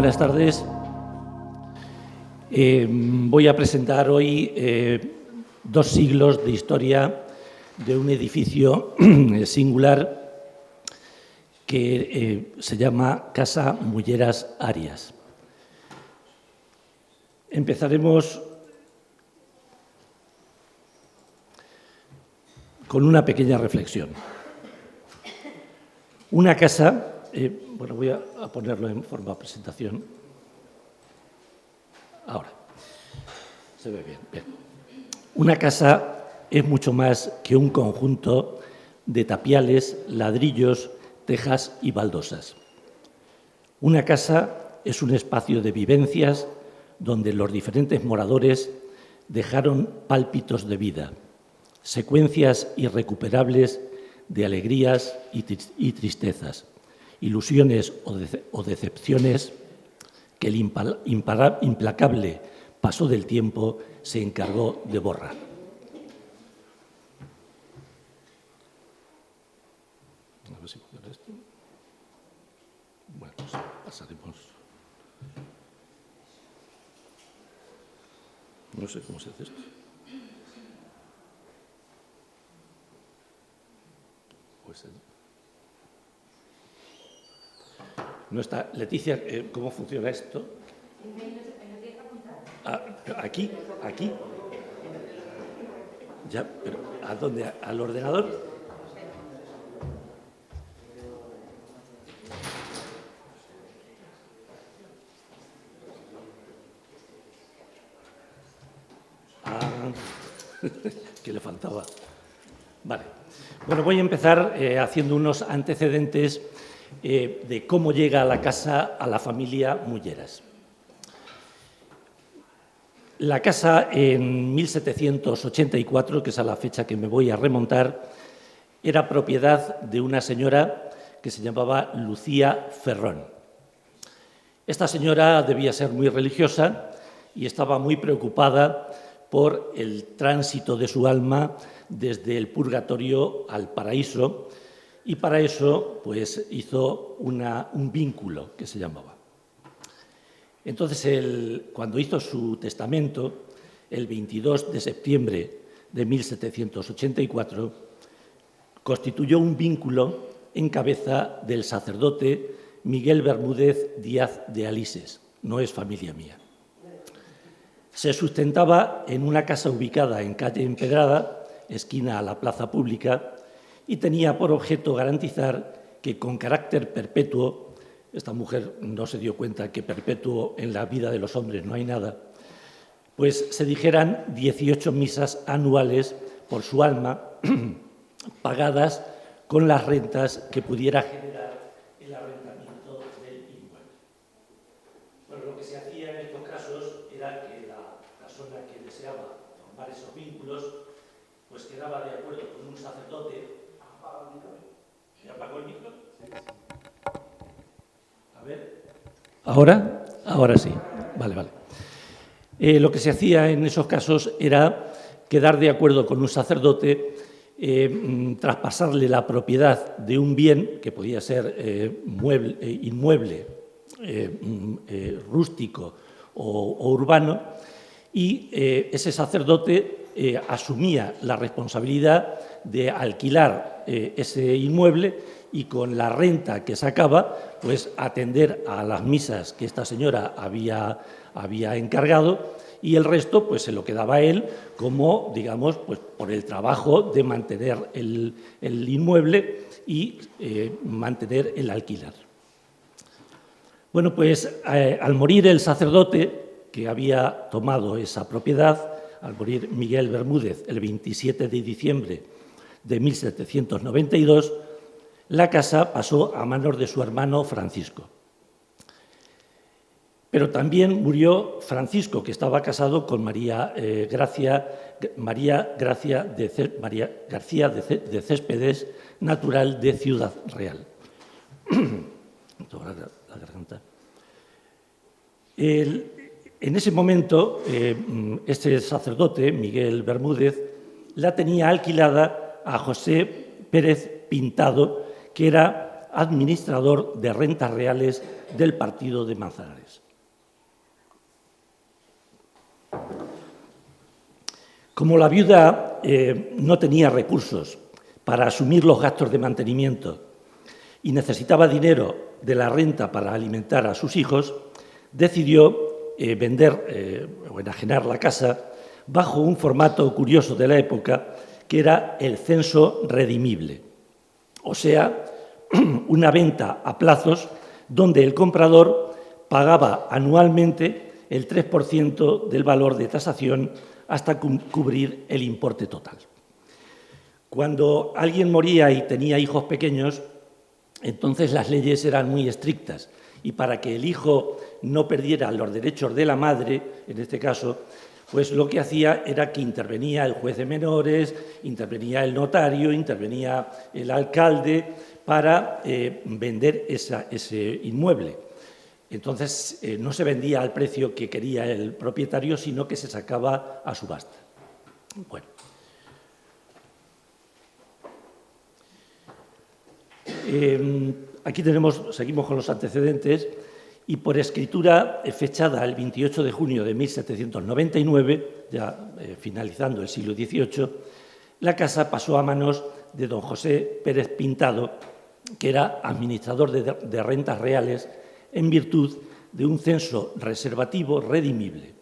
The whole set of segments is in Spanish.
Buenas tardes. Voy a presentar hoy 2 siglos de historia de un edificio singular que se llama Casa Mulleras Arias. Empezaremos con una pequeña reflexión. Una casa, bueno, voy a ponerlo en forma de presentación. Ahora, se ve bien, bien. Una casa es mucho más que un conjunto de tapiales, ladrillos, tejas y baldosas. Una casa es un espacio de vivencias donde los diferentes moradores dejaron pálpitos de vida, secuencias irrecuperables de alegrías y tristezas, ilusiones o decepciones que el implacable paso del tiempo se encargó de borrar. A ver si funciona esto. Bueno, pues pasaremos. No sé cómo se hace esto. Pues no está. Leticia, ¿cómo funciona esto? Aquí. Ya, pero ¿a dónde? ¿Al ordenador? Que le faltaba. Vale. Bueno, voy a empezar haciendo unos antecedentes de cómo llega a la casa a la familia Mulleras. La casa, en 1784, que es a la fecha que me voy a remontar, era propiedad de una señora que se llamaba Lucía Ferrón. Esta señora debía ser muy religiosa y estaba muy preocupada por el tránsito de su alma desde el purgatorio al paraíso, y para eso pues hizo un vínculo que se llamaba. Entonces, cuando hizo su testamento, el 22 de septiembre de 1784, constituyó un vínculo en cabeza del sacerdote Miguel Bermúdez Díaz de Alises. No es familia mía. Se sustentaba en una casa ubicada en calle Empedrada, esquina a la plaza pública, y tenía por objeto garantizar que con carácter perpetuo, esta mujer no se dio cuenta que perpetuo en la vida de los hombres no hay nada, pues se dijeran 18 misas anuales por su alma, pagadas con las rentas que pudiera generar el arrendamiento del inmueble. Bueno, lo que se hacía en estos casos era que la persona que deseaba formar esos vínculos pues quedaba de acuerdo con un sacerdote. ¿Se apagó el micro? A ver. ¿Ahora? Ahora sí. Vale. Lo que se hacía en esos casos era quedar de acuerdo con un sacerdote, traspasarle la propiedad de un bien, que podía ser inmueble, rústico o urbano, y ese sacerdote asumía la responsabilidad de alquilar ese inmueble y con la renta que sacaba, pues atender a las misas que esta señora había encargado, y el resto pues se lo quedaba a él como, digamos, pues por el trabajo de mantener el inmueble y mantener el alquiler. Bueno, pues al morir el sacerdote que había tomado esa propiedad, al morir Miguel Bermúdez el 27 de diciembre de 1792, la casa pasó a manos de su hermano Francisco. Pero también murió Francisco, que estaba casado con María García de Céspedes, natural de Ciudad Real. La garganta. En ese momento, este sacerdote, Miguel Bermúdez, la tenía alquilada a José Pérez Pintado, que era administrador de rentas reales del partido de Manzanares. Como la viuda no tenía recursos para asumir los gastos de mantenimiento y necesitaba dinero de la renta para alimentar a sus hijos, decidió vender o enajenar la casa bajo un formato curioso de la época, que era el censo redimible, o sea, una venta a plazos donde el comprador pagaba anualmente el 3% del valor de tasación hasta cubrir el importe total. Cuando alguien moría y tenía hijos pequeños, entonces las leyes eran muy estrictas y para que el hijo no perdiera los derechos de la madre, en este caso, pues lo que hacía era que intervenía el juez de menores, intervenía el notario, intervenía el alcalde para vender ese inmueble. Entonces, no se vendía al precio que quería el propietario, sino que se sacaba a subasta. Bueno. Aquí seguimos con los antecedentes, y por escritura fechada el 28 de junio de 1799, ya finalizando el siglo XVIII, la casa pasó a manos de don José Pérez Pintado, que era administrador de rentas reales en virtud de un censo reservativo redimible.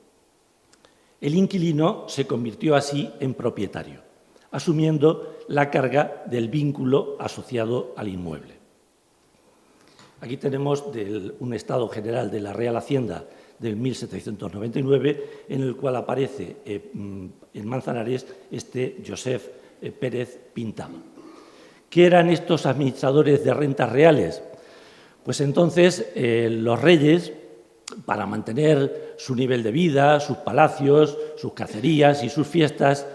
El inquilino se convirtió así en propietario, asumiendo la carga del vínculo asociado al inmueble. Aquí tenemos un estado general de la Real Hacienda del 1799, en el cual aparece en Manzanares este Josep Pérez Pintado. ¿Qué eran estos administradores de rentas reales? Pues entonces los reyes, para mantener su nivel de vida, sus palacios, sus cacerías y sus fiestas,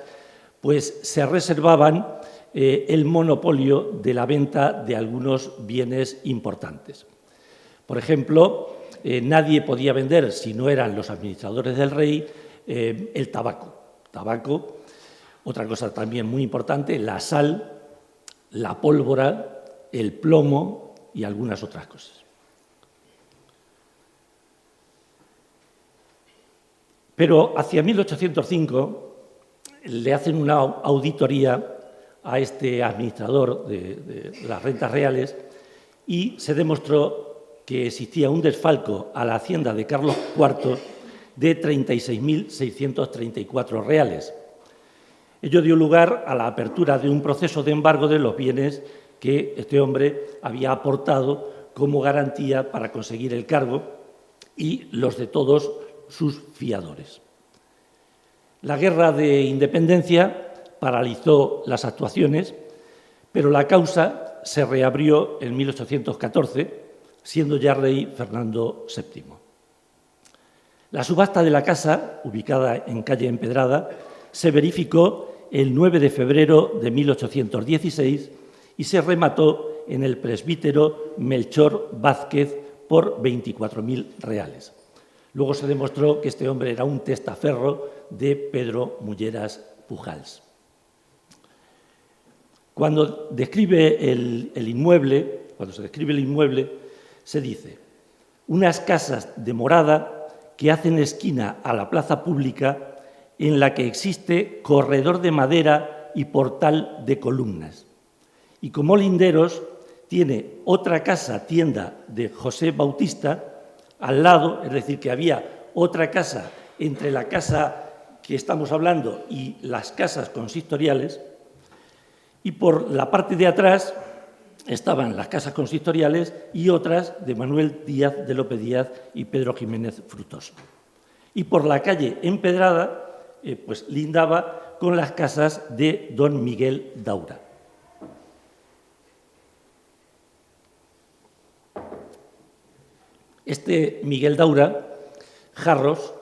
pues se reservaban el monopolio de la venta de algunos bienes importantes. Por ejemplo, nadie podía vender, si no eran los administradores del rey, el tabaco. Otra cosa también muy importante, la sal, la pólvora, el plomo y algunas otras cosas. Pero hacia 1805 le hacen una auditoría a este administrador de las rentas reales y se demostró que existía un desfalco a la hacienda de Carlos IV de 36.634 reales. Ello dio lugar a la apertura de un proceso de embargo de los bienes que este hombre había aportado como garantía para conseguir el cargo y los de todos sus fiadores. La Guerra de Independencia paralizó las actuaciones, pero la causa se reabrió en 1814, siendo ya rey Fernando VII. La subasta de la casa, ubicada en calle Empedrada, se verificó el 9 de febrero de 1816 y se remató en el presbítero Melchor Vázquez por 24.000 reales. Luego se demostró que este hombre era un testaferro de Pedro Mulleras Pujals. Cuando se describe el inmueble, se dice: unas casas de morada que hacen esquina a la plaza pública, en la que existe corredor de madera y portal de columnas. Y como linderos tiene otra casa, tienda de José Bautista, al lado, es decir, que había otra casa entre la casa que estamos hablando y las casas consistoriales, y por la parte de atrás estaban las casas consistoriales y otras de Manuel Díaz de López Díaz y Pedro Jiménez Frutoso. Y por la calle Empedrada, pues lindaba con las casas de don Miguel Daura. Este Miguel Daura Jarros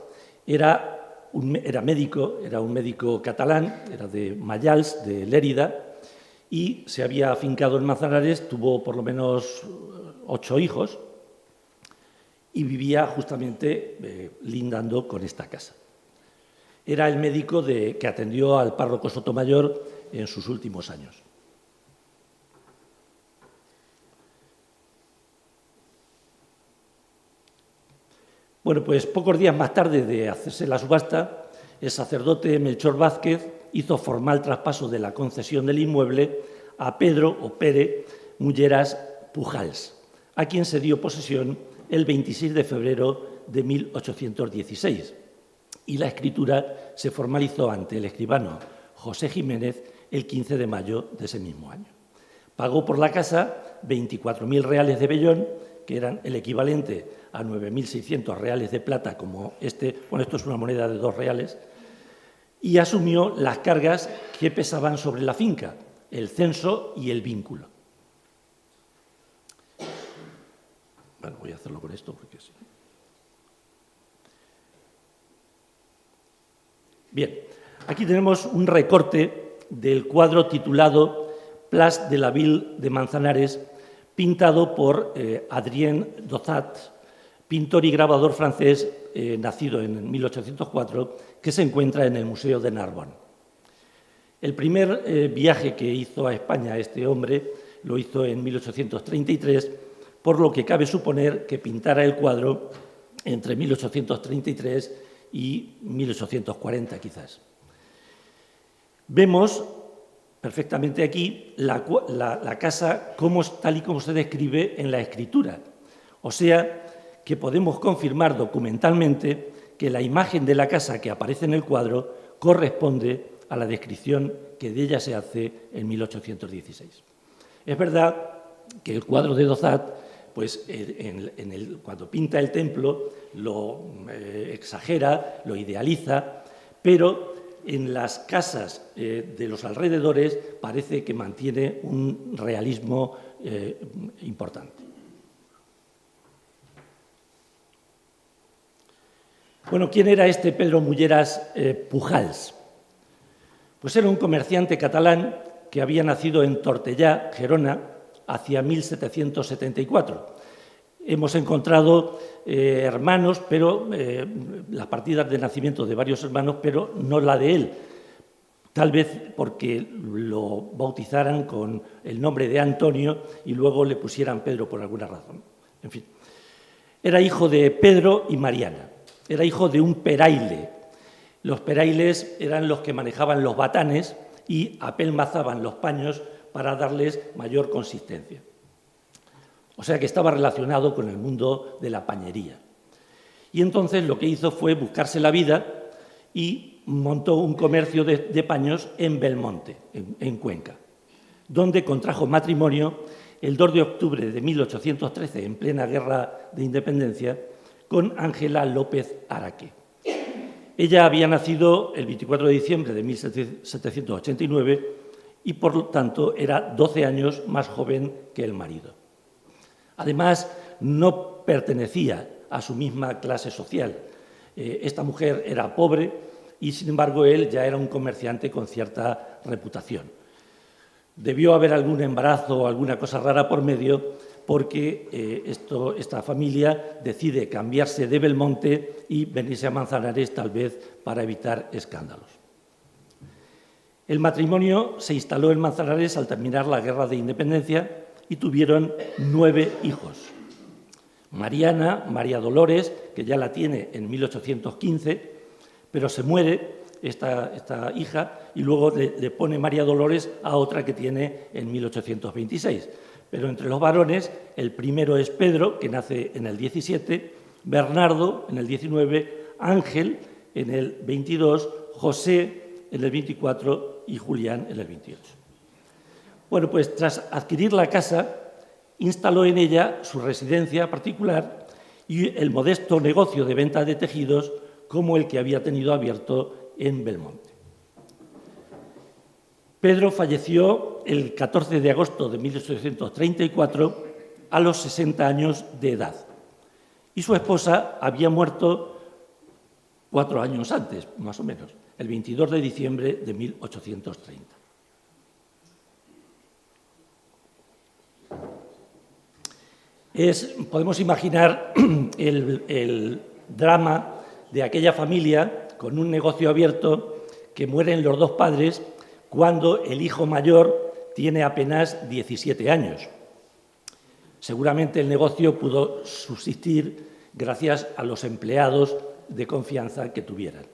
era un médico catalán, era de Mayals, de Lérida, y se había afincado en Manzanares, tuvo por lo menos 8 hijos y vivía justamente lindando con esta casa. Era el médico que atendió al párroco Sotomayor en sus últimos años. Bueno, pues pocos días más tarde de hacerse la subasta, el sacerdote Melchor Vázquez hizo formal traspaso de la concesión del inmueble a Pedro o Pere Mulleras Pujals, a quien se dio posesión el 26 de febrero de 1816. Y la escritura se formalizó ante el escribano José Jiménez el 15 de mayo de ese mismo año. Pagó por la casa 24.000 reales de vellón, que eran el equivalente a 9.600 reales de plata, como esto es una moneda de 2 reales, y asumió las cargas que pesaban sobre la finca, el censo y el vínculo. Bueno, voy a hacerlo con esto porque sí. Bien, aquí tenemos un recorte del cuadro titulado Place de la Ville de Manzanares, pintado por Adrien Dozat, pintor y grabador francés nacido en 1804, que se encuentra en el Museo de Narbonne. El primer viaje que hizo a España este hombre lo hizo en 1833, por lo que cabe suponer que pintara el cuadro entre 1833 y 1840 quizás. Vemos perfectamente aquí la casa tal y como se describe en la escritura. O sea, que podemos confirmar documentalmente que la imagen de la casa que aparece en el cuadro corresponde a la descripción que de ella se hace en 1816. Es verdad que el cuadro de Dozat, pues, cuando pinta el templo, lo exagera, lo idealiza, pero en las casas de los alrededores parece que mantiene un realismo importante. Bueno, ¿quién era este Pedro Mulleras Pujals? Pues era un comerciante catalán que había nacido en Tortellà, Gerona, hacia 1774. Hemos encontrado hermanos, pero las partidas de nacimiento de varios hermanos, pero no la de él. Tal vez porque lo bautizaran con el nombre de Antonio y luego le pusieran Pedro por alguna razón. En fin, era hijo de Pedro y Mariana. Era hijo de un peraile. Los perailes eran los que manejaban los batanes y apelmazaban los paños para darles mayor consistencia. O sea que estaba relacionado con el mundo de la pañería. Y entonces lo que hizo fue buscarse la vida y montó un comercio de paños en Belmonte, en Cuenca, donde contrajo matrimonio el 2 de octubre de 1813, en plena guerra de independencia, con Ángela López Araque. Ella había nacido el 24 de diciembre de 1789 y, por lo tanto, era 12 años más joven que el marido. Además, no pertenecía a su misma clase social. Esta mujer era pobre y, sin embargo, él ya era un comerciante con cierta reputación. Debió haber algún embarazo o alguna cosa rara por medio, porque esta familia decide cambiarse de Belmonte y venirse a Manzanares, tal vez para evitar escándalos. El matrimonio se instaló en Manzanares al terminar la Guerra de Independencia y tuvieron 9 hijos. Mariana, María Dolores, que ya la tiene en 1815, pero se muere esta hija y luego le pone María Dolores a otra que tiene en 1826. Pero entre los varones, el primero es Pedro, que nace en el 17, Bernardo en el 19, Ángel en el 22, José en el 24 y Julián en el 28. Bueno, pues tras adquirir la casa, instaló en ella su residencia particular y el modesto negocio de venta de tejidos como el que había tenido abierto en Belmonte. Pedro falleció el 14 de agosto de 1834 a los 60 años de edad y su esposa había muerto 4 años antes, más o menos, el 22 de diciembre de 1830. Podemos imaginar el drama de aquella familia con un negocio abierto, que mueren los 2 padres cuando el hijo mayor tiene apenas 17 años. Seguramente el negocio pudo subsistir gracias a los empleados de confianza que tuvieran.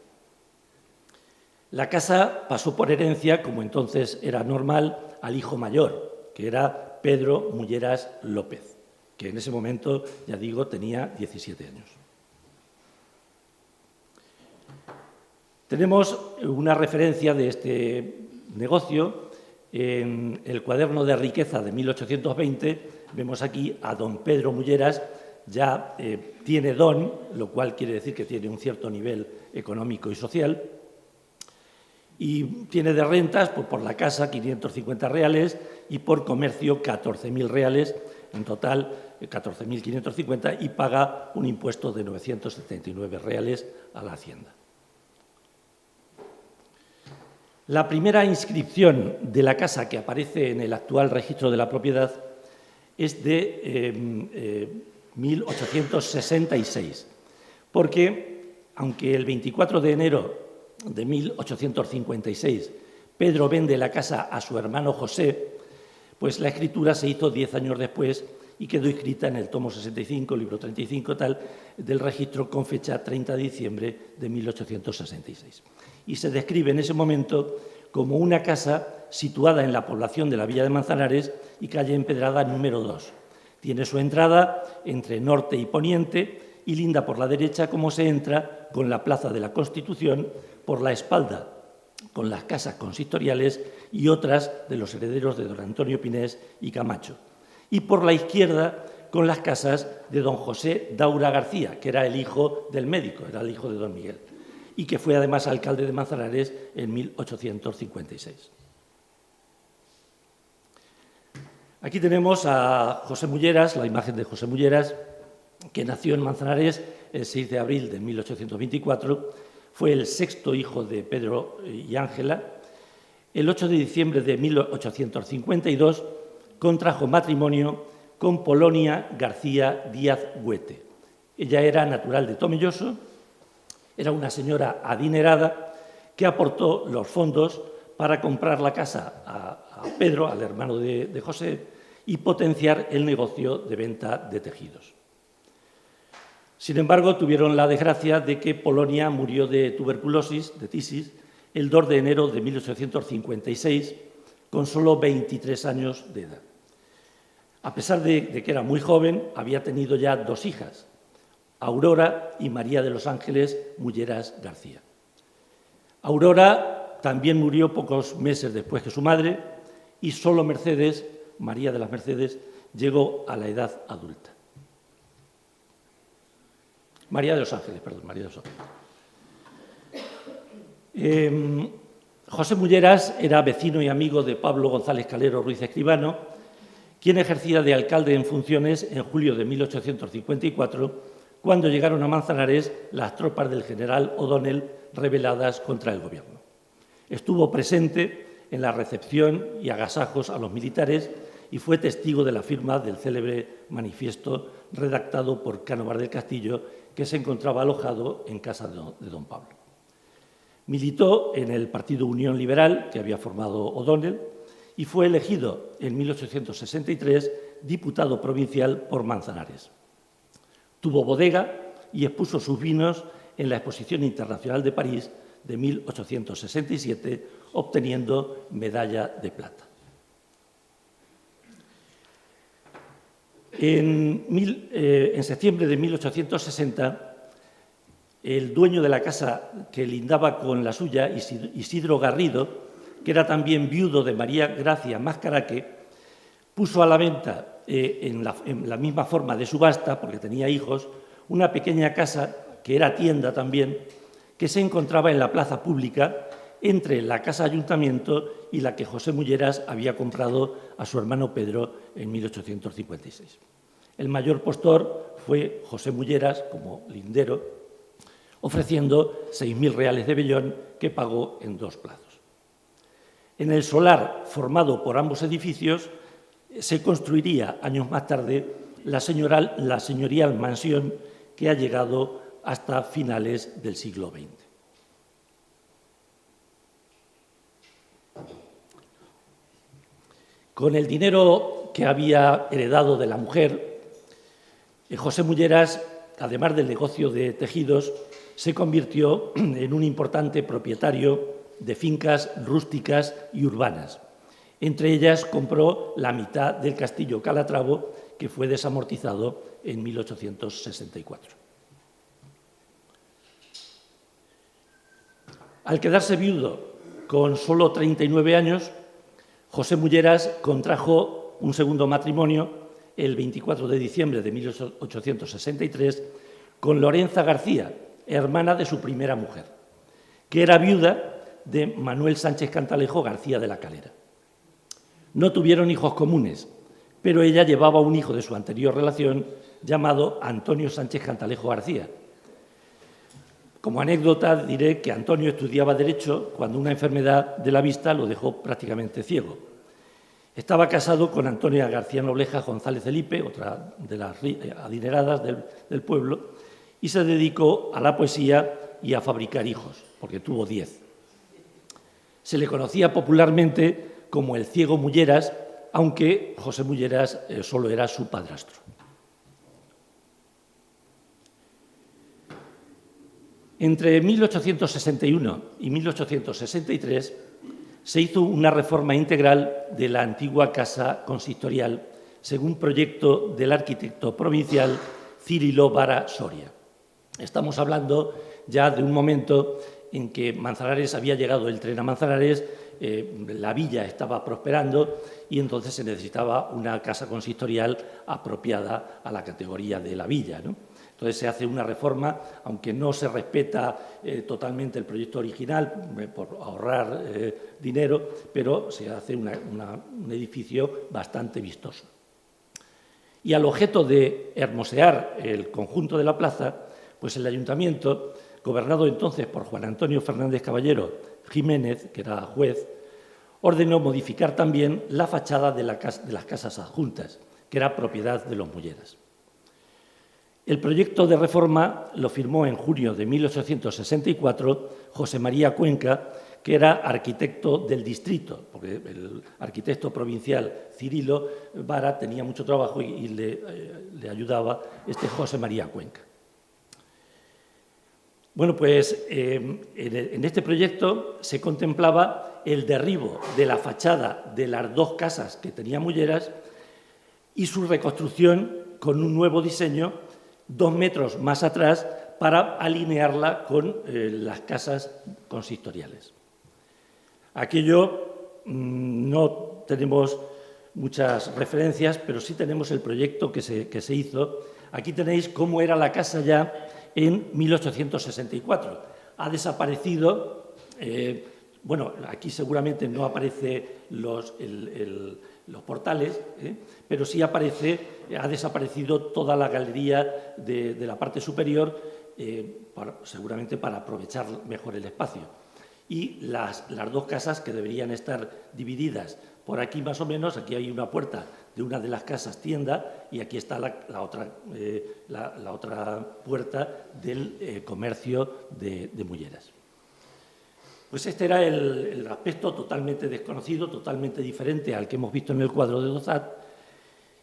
La casa pasó por herencia, como entonces era normal, al hijo mayor, que era Pedro Mulleras López, que en ese momento, ya digo, tenía 17 años. Tenemos una referencia de este negocio en el cuaderno de riqueza de 1820. Vemos aquí a don Pedro Mulleras, ya tiene don, lo cual quiere decir que tiene un cierto nivel económico y social, y tiene de rentas pues, por la casa 550 reales y por comercio 14.000 reales, en total 14.550, y paga un impuesto de 979 reales a la Hacienda. La primera inscripción de la casa que aparece en el actual registro de la propiedad es de 1866, porque aunque el 24 de enero de 1856 Pedro vende la casa a su hermano José, pues la escritura se hizo 10 años después y quedó inscrita en el tomo 65, libro 35, tal, del registro con fecha 30 de diciembre de 1866. Y se describe en ese momento como una casa situada en la población de la Villa de Manzanares y calle Empedrada número 2. Tiene su entrada entre norte y poniente y linda por la derecha como se entra con la Plaza de la Constitución, por la espalda con las casas consistoriales y otras de los herederos de don Antonio Pinés y Camacho, y por la izquierda con las casas de don José Daura García, que era el hijo del médico, era el hijo de don Miguel, y que fue además alcalde de Manzanares en 1856. Aquí tenemos a José Mulleras, la imagen de José Mulleras, que nació en Manzanares el 6 de abril de 1824, fue el sexto hijo de Pedro y Ángela. El 8 de diciembre de 1852 contrajo matrimonio con Polonia García Díaz Huete. Ella era natural de Tomelloso, era una señora adinerada que aportó los fondos para comprar la casa a Pedro, al hermano de José, y potenciar el negocio de venta de tejidos. Sin embargo, tuvieron la desgracia de que Polonia murió de tuberculosis, de tisis, el 2 de enero de 1856, con solo 23 años de edad. A pesar de que era muy joven, había tenido ya 2 hijas, Aurora y María de los Ángeles Mulleras García. Aurora también murió pocos meses después que su madre y solo Mercedes, María de las Mercedes, llegó a la edad adulta. María de los Ángeles, perdón, María de los Ángeles. José Mulleras era vecino y amigo de Pablo González Calero Ruiz Escribano, quien ejercía de alcalde en funciones en julio de 1854, cuando llegaron a Manzanares las tropas del general O'Donnell rebeladas contra el gobierno. Estuvo presente en la recepción y agasajos a los militares y fue testigo de la firma del célebre manifiesto redactado por Cánovas del Castillo, que se encontraba alojado en casa de don Pablo. Militó en el Partido Unión Liberal, que había formado O'Donnell, y fue elegido en 1863 diputado provincial por Manzanares. Tuvo bodega y expuso sus vinos en la Exposición Internacional de París de 1867, obteniendo medalla de plata. En septiembre de 1860, el dueño de la casa que lindaba con la suya, Isidro Garrido, que era también viudo de María Gracia Mascaraque, puso a la venta, en la misma forma de subasta, porque tenía hijos, una pequeña casa, que era tienda también, que se encontraba en la plaza pública entre la casa ayuntamiento y la que José Mulleras había comprado a su hermano Pedro en 1856. El mayor postor fue José Mulleras, como lindero, ofreciendo 6.000 reales de vellón que pagó en 2 plazos. En el solar formado por ambos edificios se construiría años más tarde la señorial mansión que ha llegado hasta finales del siglo XX. Con el dinero que había heredado de la mujer, José Mulleras además del negocio de tejidos, se convirtió en un importante propietario de fincas rústicas y urbanas. Entre ellas compró la mitad del castillo Calatravo, que fue desamortizado en 1864. Al quedarse viudo con solo 39 años, José Mulleras contrajo un segundo matrimonio el 24 de diciembre de 1863 con Lorenza García, hermana de su primera mujer, que era viuda de Manuel Sánchez Cantalejo García de la Calera. No tuvieron hijos comunes, pero ella llevaba un hijo de su anterior relación llamado Antonio Sánchez Cantalejo García. Como anécdota diré que Antonio estudiaba Derecho cuando una enfermedad de la vista lo dejó prácticamente ciego. Estaba casado con Antonia García Nobleja González Felipe, otra de las adineradas del pueblo, y se dedicó a la poesía y a fabricar hijos, porque tuvo 10. Se le conocía popularmente como el ciego Mulleras, aunque José Mulleras solo era su padrastro. Entre 1861 y 1863 se hizo una reforma integral de la antigua casa consistorial según proyecto del arquitecto provincial Cirilo Vara Soria. Estamos hablando ya de un momento en que Manzanares había llegado el tren a Manzanares, la villa estaba prosperando y entonces se necesitaba una casa consistorial apropiada a la categoría de la villa, ¿no? Entonces se hace una reforma, aunque no se respeta totalmente el proyecto original por ahorrar dinero, pero se hace un edificio bastante vistoso. Y al objeto de hermosear el conjunto de la plaza, pues el ayuntamiento, gobernado entonces por Juan Antonio Fernández Caballero Jiménez, que era juez, ordenó modificar también la fachada de las casas adjuntas, que era propiedad de los Mulleras. El proyecto de reforma lo firmó en junio de 1864 José María Cuenca, que era arquitecto del distrito, porque el arquitecto provincial Cirilo Vara tenía mucho trabajo y le ayudaba este José María Cuenca. Bueno, pues en este proyecto se contemplaba el derribo de la fachada de las dos casas que tenía Mulleras y su reconstrucción con un nuevo diseño 2 metros más atrás para alinearla con las casas consistoriales. Aquello no tenemos muchas referencias, pero sí tenemos el proyecto que se hizo. Aquí tenéis cómo era la casa ya en 1864. Ha desaparecido, bueno, aquí seguramente no aparecen los portales, pero sí ha desaparecido toda la galería de la parte superior, seguramente para aprovechar mejor el espacio. Y las dos casas que deberían estar divididas por aquí más o menos, aquí hay una puerta de una de las casas tienda y aquí está la otra puerta del comercio de Mulleras. Pues este era el aspecto totalmente desconocido, totalmente diferente al que hemos visto en el cuadro de Dozat,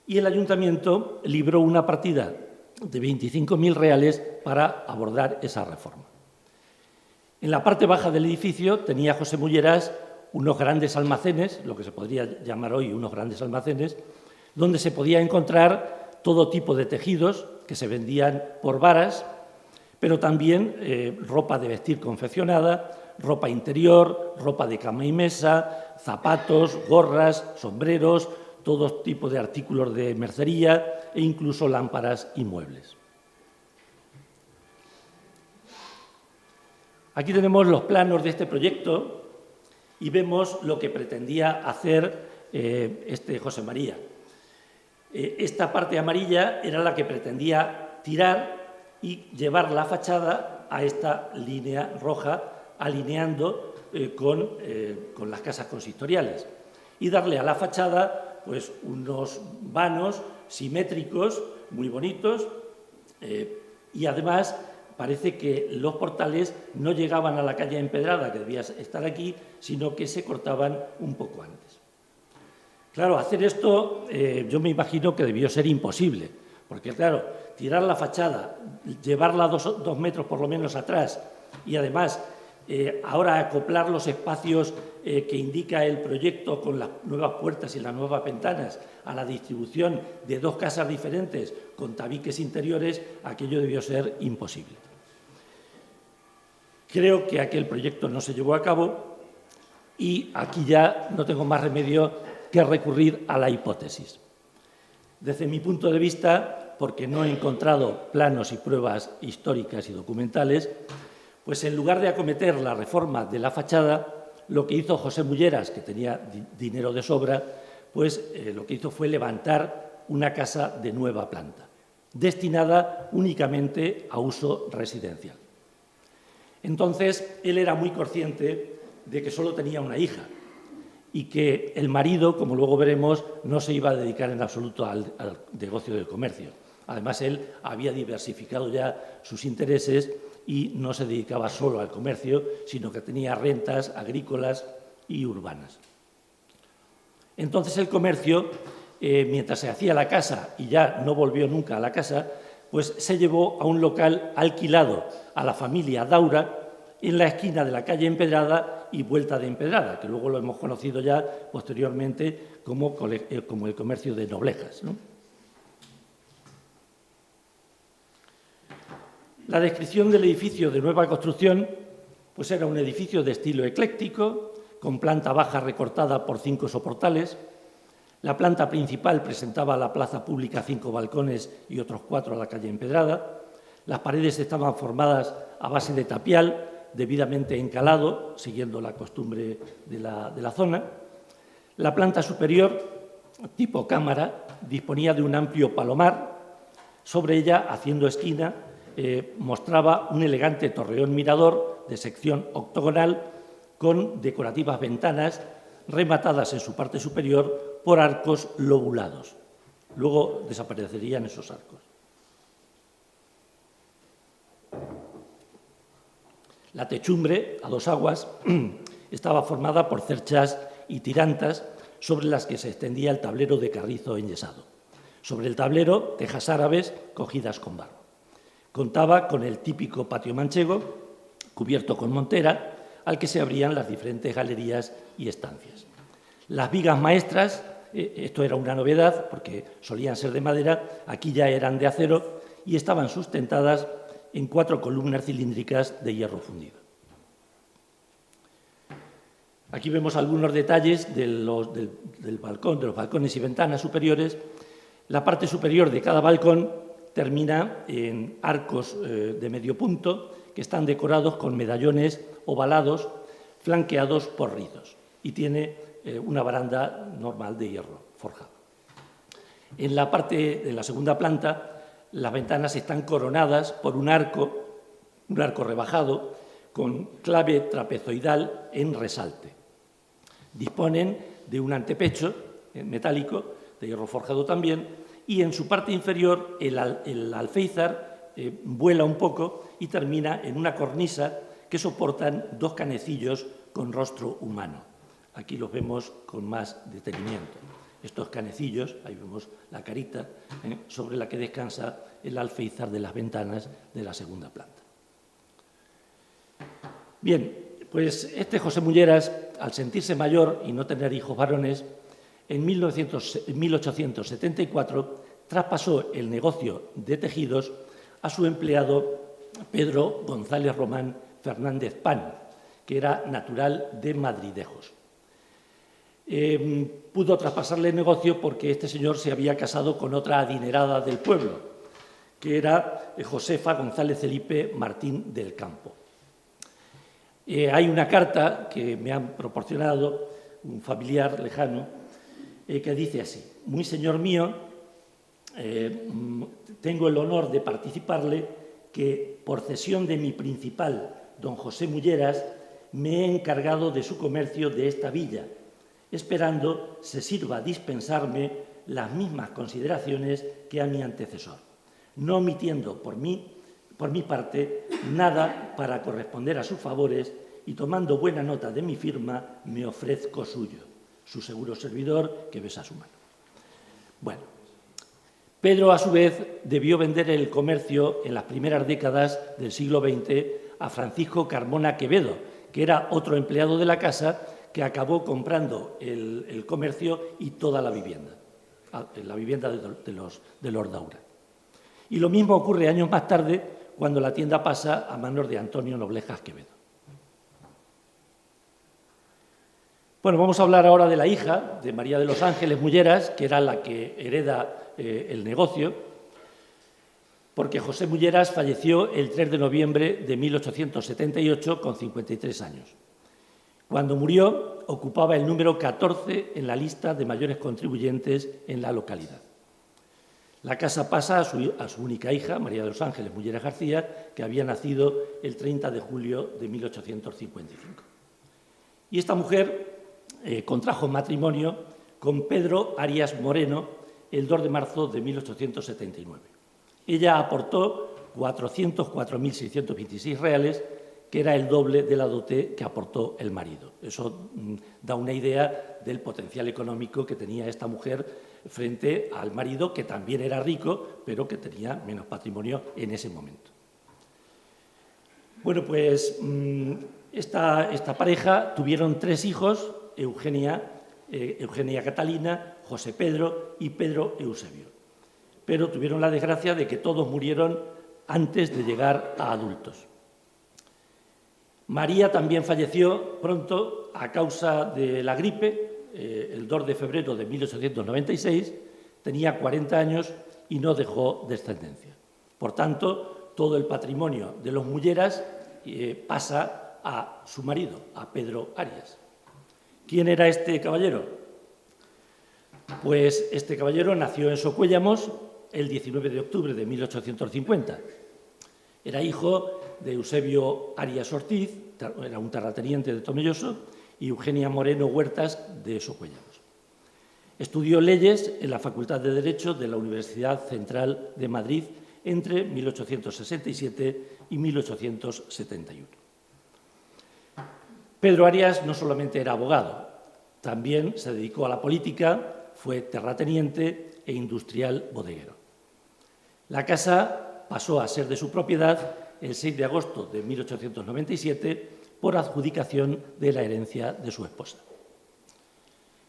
y el ayuntamiento libró una partida de 25.000 reales para abordar esa reforma. En la parte baja del edificio tenía José Mulleras unos grandes almacenes, lo que se podría llamar hoy unos grandes almacenes, donde se podía encontrar todo tipo de tejidos que se vendían por varas, pero también ropa de vestir confeccionada, ropa interior, ropa de cama y mesa, zapatos, gorras, sombreros, todo tipo de artículos de mercería e incluso lámparas y muebles. Aquí tenemos los planos de este proyecto y vemos lo que pretendía hacer este José María. Esta parte amarilla era la que pretendía tirar y llevar la fachada a esta línea roja, alineando con las casas consistoriales y darle a la fachada pues, unos vanos simétricos muy bonitos y además parece que los portales no llegaban a la calle empedrada que debía estar aquí, sino que se cortaban un poco antes. Claro, hacer esto yo me imagino que debió ser imposible, porque claro, tirar la fachada, llevarla dos metros por lo menos atrás y además ahora acoplar los espacios que indica el proyecto con las nuevas puertas y las nuevas ventanas a la distribución de dos casas diferentes con tabiques interiores, aquello debió ser imposible. Creo que aquel proyecto no se llevó a cabo y aquí ya no tengo más remedio que recurrir a la hipótesis. Desde mi punto de vista, porque no he encontrado planos y pruebas históricas y documentales, pues en lugar de acometer la reforma de la fachada, lo que hizo José Mulleras, que tenía dinero de sobra, pues lo que hizo fue levantar una casa de nueva planta, destinada únicamente a uso residencial. Entonces, él era muy consciente de que solo tenía una hija y que el marido, como luego veremos, no se iba a dedicar en absoluto al negocio del comercio. Además, él había diversificado ya sus intereses y no se dedicaba solo al comercio, sino que tenía rentas agrícolas y urbanas. Entonces el comercio, mientras se hacía la casa y ya no volvió nunca a la casa, pues se llevó a un local alquilado a la familia Daura en la esquina de la calle Empedrada y Vuelta de Empedrada, que luego lo hemos conocido ya posteriormente como el comercio de Noblejas, ¿no? La descripción del edificio de nueva construcción pues era un edificio de estilo ecléctico, con planta baja recortada por 5 soportales. La planta principal presentaba a la plaza pública 5 balcones y otros 4 a la calle Empedrada. Las paredes estaban formadas a base de tapial, debidamente encalado, siguiendo la costumbre de la zona. La planta superior, tipo cámara, disponía de un amplio palomar. Sobre ella, haciendo esquina, mostraba un elegante torreón mirador de sección octogonal con decorativas ventanas rematadas en su parte superior por arcos lobulados. Luego desaparecerían esos arcos. La techumbre, a 2 aguas, estaba formada por cerchas y tirantas sobre las que se extendía el tablero de carrizo enyesado. Sobre el tablero, tejas árabes cogidas con barro. Contaba con el típico patio manchego, cubierto con montera, al que se abrían las diferentes galerías y estancias. Las vigas maestras, esto era una novedad porque solían ser de madera, aquí ya eran de acero y estaban sustentadas en 4 columnas cilíndricas de hierro fundido. Aquí vemos algunos detalles del balcón, de los balcones y ventanas superiores. La parte superior de cada balcón termina en arcos de medio punto que están decorados con medallones ovalados flanqueados por rizos y tiene una baranda normal de hierro forjado. En la segunda planta, las ventanas están coronadas por un arco rebajado con clave trapezoidal en resalte. Disponen de un antepecho metálico de hierro forjado también y en su parte inferior el alféizar vuela un poco y termina en una cornisa que soportan 2 canecillos con rostro humano. Aquí los vemos con más detenimiento. Estos canecillos, ahí vemos la carita, sobre la que descansa el alféizar de las ventanas de la segunda planta. Bien, pues este José Mulleras, al sentirse mayor y no tener hijos varones, en 1874 traspasó el negocio de tejidos a su empleado Pedro González Román Fernández Pan, que era natural de Madridejos. Pudo traspasarle el negocio porque este señor se había casado con otra adinerada del pueblo, que era Josefa González Felipe Martín del Campo. Hay una carta que me han proporcionado un familiar lejano que dice así: muy señor mío, tengo el honor de participarle que por cesión de mi principal, don José Mulleras, me he encargado de su comercio de esta villa, esperando se sirva dispensarme las mismas consideraciones que a mi antecesor, no omitiendo por mi parte nada para corresponder a sus favores y tomando buena nota de mi firma me ofrezco suyo, su seguro servidor que besa su mano. Bueno, Pedro, a su vez, debió vender el comercio en las primeras décadas del siglo XX a Francisco Carmona Quevedo, que era otro empleado de la casa que acabó comprando el comercio y toda la vivienda de los Daura. Y lo mismo ocurre años más tarde cuando la tienda pasa a manos de Antonio Noblejas Quevedo. Bueno, vamos a hablar ahora de la hija de María de los Ángeles Mulleras, que era la que hereda el negocio, porque José Mulleras falleció el 3 de noviembre de 1878 con 53 años. Cuando murió, ocupaba el número 14 en la lista de mayores contribuyentes en la localidad. La casa pasa a su única hija, María de los Ángeles Mulleras García, que había nacido el 30 de julio de 1855. Y esta mujer contrajo matrimonio con Pedro Arias Moreno el 2 de marzo de 1879. Ella aportó 404.626 reales, que era el doble de la dote que aportó el marido. Eso da una idea del potencial económico que tenía esta mujer frente al marido, que también era rico, pero que tenía menos patrimonio en ese momento. Bueno, pues esta pareja tuvieron 3 hijos, Eugenia Catalina, José Pedro y Pedro Eusebio. Pero tuvieron la desgracia de que todos murieron antes de llegar a adultos. María también falleció pronto a causa de la gripe, el 2 de febrero de 1896, tenía 40 años y no dejó descendencia. Por tanto, todo el patrimonio de los Mulleras pasa a su marido, a Pedro Arias. ¿Quién era este caballero? Pues este caballero nació en Socuéllamos el 19 de octubre de 1850. Era hijo de Eusebio Arias Ortiz, era un terrateniente de Tomelloso, y Eugenia Moreno Huertas de Socuéllamos. Estudió leyes en la Facultad de Derecho de la Universidad Central de Madrid entre 1867 y 1871. Pedro Arias no solamente era abogado, también se dedicó a la política, fue terrateniente e industrial bodeguero. La casa pasó a ser de su propiedad el 6 de agosto de 1897 por adjudicación de la herencia de su esposa.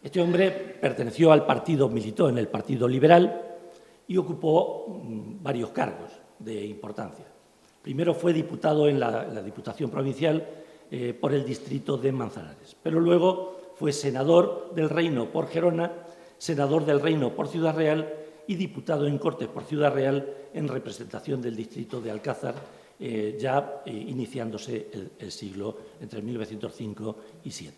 Este hombre perteneció al partido, militó en el Partido Liberal y ocupó varios cargos de importancia. Primero fue diputado en la Diputación Provincial por el distrito de Manzanares, pero luego fue senador del Reino por Gerona, senador del Reino por Ciudad Real y diputado en Cortes por Ciudad Real en representación del distrito de Alcázar, ya iniciándose el siglo entre 1905 y 7.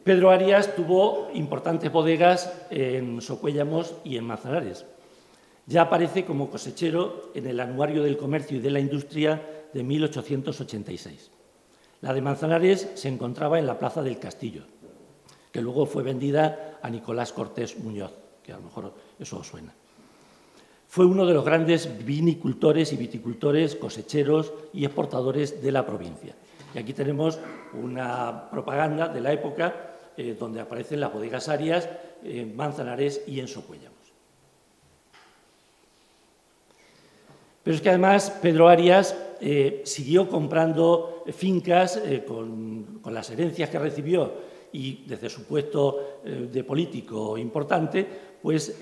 Pedro Arias tuvo importantes bodegas en Socuéllamos y en Manzanares. Ya aparece como cosechero en el Anuario del Comercio y de la Industria de 1886. La de Manzanares se encontraba en la Plaza del Castillo, que luego fue vendida a Nicolás Cortés Muñoz, que a lo mejor eso os suena. Fue uno de los grandes vinicultores y viticultores, cosecheros y exportadores de la provincia. Y aquí tenemos una propaganda de la época donde aparecen las bodegas Arias en Manzanares y en Socuéllamos. Pero es que además Pedro Arias siguió comprando fincas con las herencias que recibió y desde su puesto de político importante, pues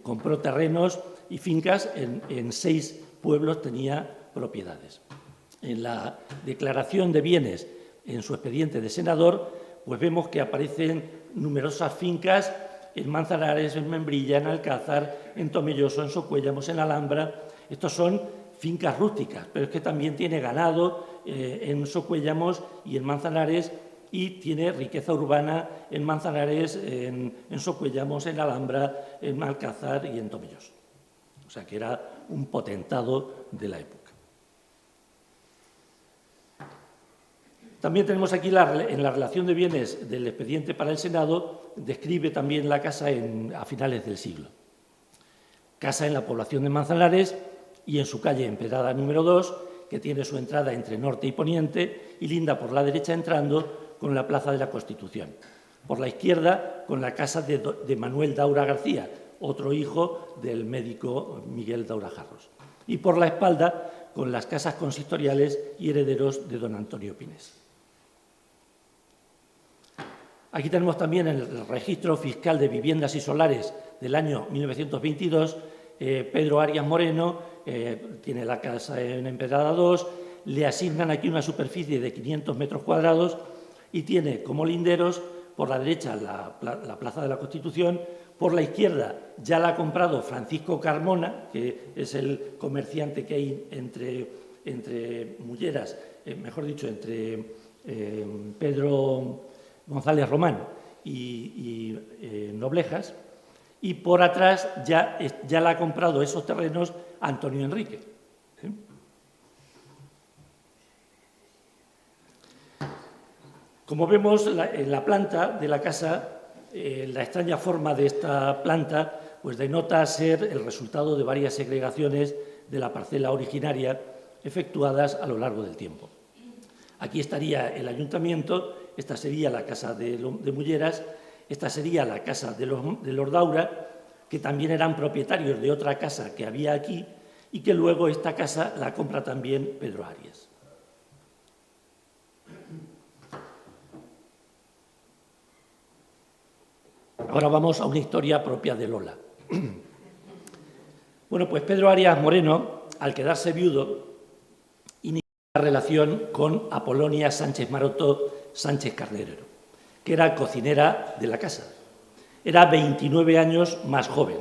compró terrenos y fincas en 6 pueblos, tenía propiedades. En la declaración de bienes en su expediente de senador, pues vemos que aparecen numerosas fincas en Manzanares, en Membrilla, en Alcázar, en Tomelloso, en Socuéllamos, en Alhambra. Estos son fincas rústicas, pero es que también tiene ganado en Socuéllamos y en Manzanares, y tiene riqueza urbana en Manzanares, en Socuéllamos, en Alhambra, en Alcázar y en Tomelloso. O sea que era un potentado de la época. También tenemos aquí en la relación de bienes del expediente para el Senado, describe también la casa a finales del siglo. Casa en la población de Manzanares y en su calle Empedrada número 2, que tiene su entrada entre norte y poniente y linda por la derecha entrando con la Plaza de la Constitución. Por la izquierda, con la casa de Manuel Daura García, otro hijo del médico Miguel Daura Jarros. Y por la espalda, con las casas consistoriales y herederos de don Antonio Pinés. Aquí tenemos también el registro fiscal de viviendas y solares del año 1922. Pedro Arias Moreno tiene la casa en Empedrada 2, le asignan aquí una superficie de 500 metros cuadrados y tiene como linderos, por la derecha, la Plaza de la Constitución, por la izquierda ya la ha comprado Francisco Carmona, que es el comerciante que hay entre Mulleras, mejor dicho, entre Pedro González Román y Noblejas, y por atrás ya la ha comprado esos terrenos Antonio Enrique. Como vemos, en la planta de la casa, la extraña forma de esta planta pues denota ser el resultado de varias segregaciones de la parcela originaria efectuadas a lo largo del tiempo. Aquí estaría el ayuntamiento, esta sería la casa de Mulleras, esta sería la casa de los Daura, que también eran propietarios de otra casa que había aquí y que luego esta casa la compra también Pedro Arias. Ahora vamos a una historia propia de Lola. Bueno, pues Pedro Arias Moreno, al quedarse viudo, inició una relación con Apolonia Sánchez Maroto Sánchez Carnerero, que era cocinera de la casa. Era 29 años más joven,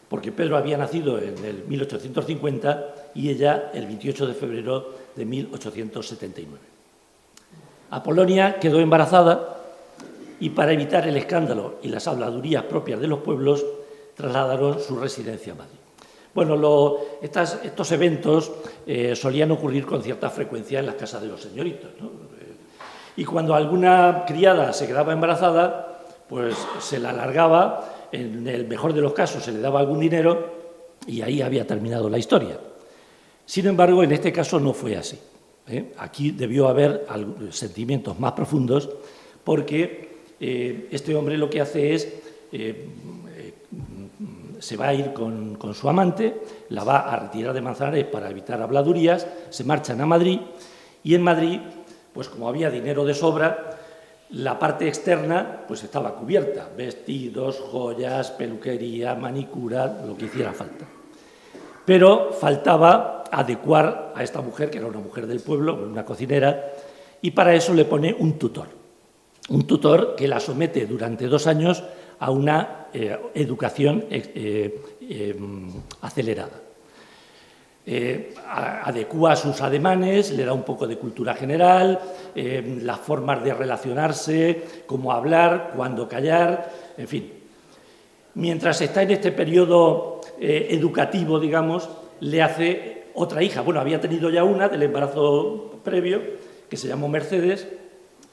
porque Pedro había nacido en el 1850 y ella el 28 de febrero de 1879. Apolonia quedó embarazada y, para evitar el escándalo y las habladurías propias de los pueblos, trasladaron su residencia a Madrid. Bueno, estos eventos solían ocurrir con cierta frecuencia en las casas de los señoritos, ¿no? Y cuando alguna criada se quedaba embarazada, pues se la alargaba, en el mejor de los casos se le daba algún dinero y ahí había terminado la historia. Sin embargo, en este caso no fue así. Aquí debió haber sentimientos más profundos, porque este hombre lo que hace es, se va a ir con su amante, la va a retirar de Manzanares para evitar habladurías, se marchan a Madrid y en Madrid, pues como había dinero de sobra, la parte externa pues estaba cubierta, vestidos, joyas, peluquería, manicura, lo que hiciera falta. Pero faltaba adecuar a esta mujer, que era una mujer del pueblo, una cocinera, y para eso le pone un tutor que la somete durante 2 años a una educación acelerada. Adecúa sus ademanes, le da un poco de cultura general, las formas de relacionarse, cómo hablar, cuándo callar, en fin. Mientras está en este periodo educativo, digamos, le hace otra hija. Bueno, había tenido ya una del embarazo previo, que se llamó Mercedes,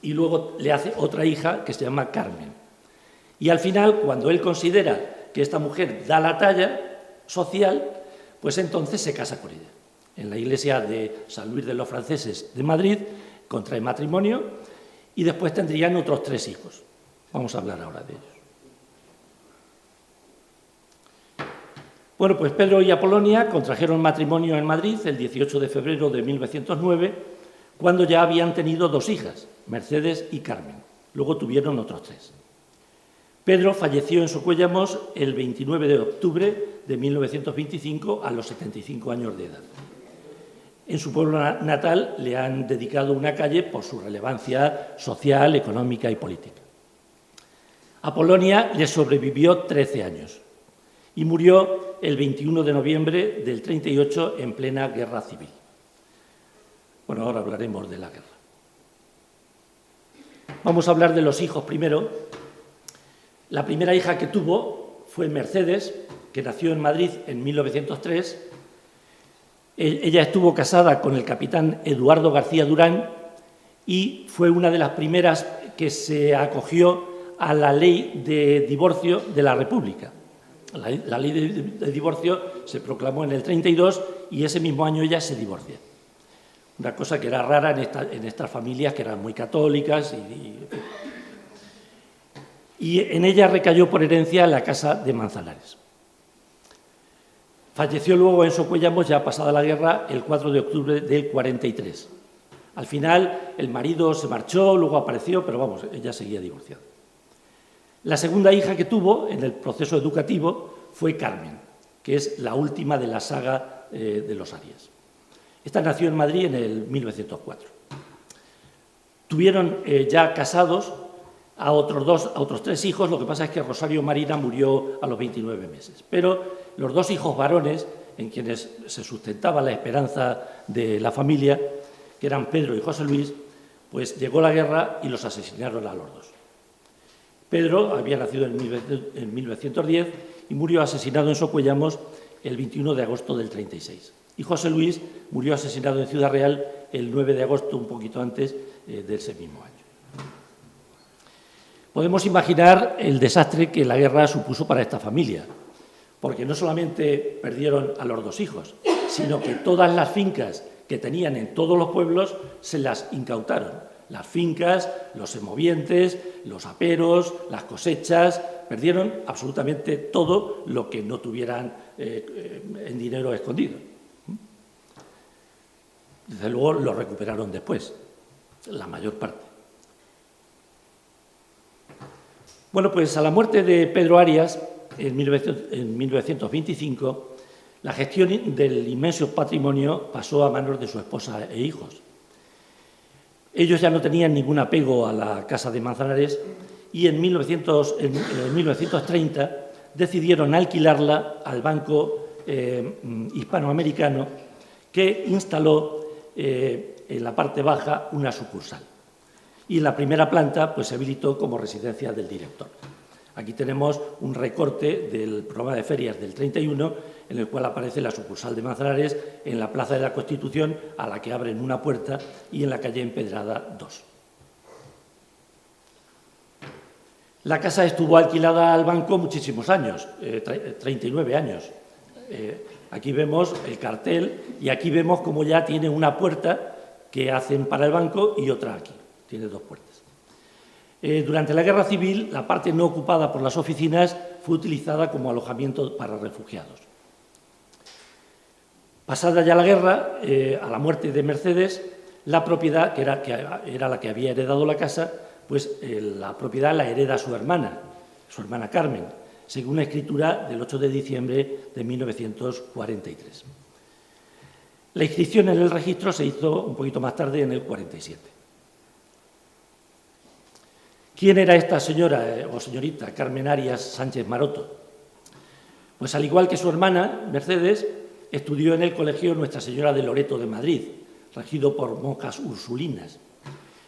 y luego le hace otra hija que se llama Carmen. Y al final, cuando él considera que esta mujer da la talla social, pues entonces se casa con ella. En la iglesia de San Luis de los Franceses de Madrid contrae matrimonio y después tendrían otros 3 hijos. Vamos a hablar ahora de ellos. Bueno, pues Pedro y Apolonia contrajeron matrimonio en Madrid el 18 de febrero de 1909, cuando ya habían tenido 2 hijas, Mercedes y Carmen. Luego tuvieron otros 3. Pedro falleció en Socuéllamos el 29 de octubre de 1925 a los 75 años de edad. En su pueblo natal le han dedicado una calle por su relevancia social, económica y política. Apolonia le sobrevivió 13 años y murió el 21 de noviembre del 38 en plena guerra civil. Bueno, ahora hablaremos de la guerra. Vamos a hablar de los hijos primero. La primera hija que tuvo fue Mercedes, que nació en Madrid en 1903. Ella estuvo casada con el capitán Eduardo García Durán y fue una de las primeras que se acogió a la ley de divorcio de la República. La ley de divorcio se proclamó en el 32 y ese mismo año ella se divorcia. Una cosa que era rara en estas familias que eran muy católicas. y en ella recayó por herencia la casa de Manzanares. Falleció luego en Socuellamos, ya pasada la guerra, el 4 de octubre del 43. Al final, el marido se marchó, luego apareció, pero vamos, ella seguía divorciada. La segunda hija que tuvo en el proceso educativo fue Carmen, que es la última de la saga de los Arias. Esta nació en Madrid en el 1904. Tuvieron ya casados a otros 3 hijos, lo que pasa es que Rosario Marina murió a los 29 meses. Pero los 2 hijos varones, en quienes se sustentaba la esperanza de la familia, que eran Pedro y José Luis, pues llegó la guerra y los asesinaron a los 2. Pedro había nacido en 1910 y murió asesinado en Socuellamos el 21 de agosto del 36. Y José Luis murió asesinado en Ciudad Real el 9 de agosto, un poquito antes de ese mismo año. Podemos imaginar el desastre que la guerra supuso para esta familia, porque no solamente perdieron a los 2 hijos, sino que todas las fincas que tenían en todos los pueblos se las incautaron. Las fincas, los semovientes, los aperos, las cosechas, perdieron absolutamente todo lo que no tuvieran en dinero escondido. Desde luego lo recuperaron después, la mayor parte. Bueno, pues a la muerte de Pedro Arias, en 1925, la gestión del inmenso patrimonio pasó a manos de su esposa e hijos. Ellos ya no tenían ningún apego a la casa de Manzanares y en 1930 decidieron alquilarla al Banco Hispanoamericano, que instaló en la parte baja una sucursal. Y en la primera planta pues, se habilitó como residencia del director. Aquí tenemos un recorte del programa de ferias del 31, en el cual aparece la sucursal de Manzanares en la Plaza de la Constitución, a la que abren una puerta, y en la calle Empedrada 2. La casa estuvo alquilada al banco muchísimos años, 39 años. Aquí vemos el cartel y aquí vemos cómo ya tiene una puerta que hacen para el banco y otra aquí. Tiene 2 puertas. Durante la Guerra Civil, la parte no ocupada por las oficinas fue utilizada como alojamiento para refugiados. Pasada ya la guerra, a la muerte de Mercedes, la propiedad, que era la que había heredado la casa, pues la propiedad la hereda su hermana Carmen, según la escritura del 8 de diciembre de 1943. La inscripción en el registro se hizo un poquito más tarde, en el 47. ¿Quién era esta señora o señorita Carmen Arias Sánchez Maroto? Pues al igual que su hermana, Mercedes, estudió en el Colegio Nuestra Señora de Loreto de Madrid, regido por monjas ursulinas.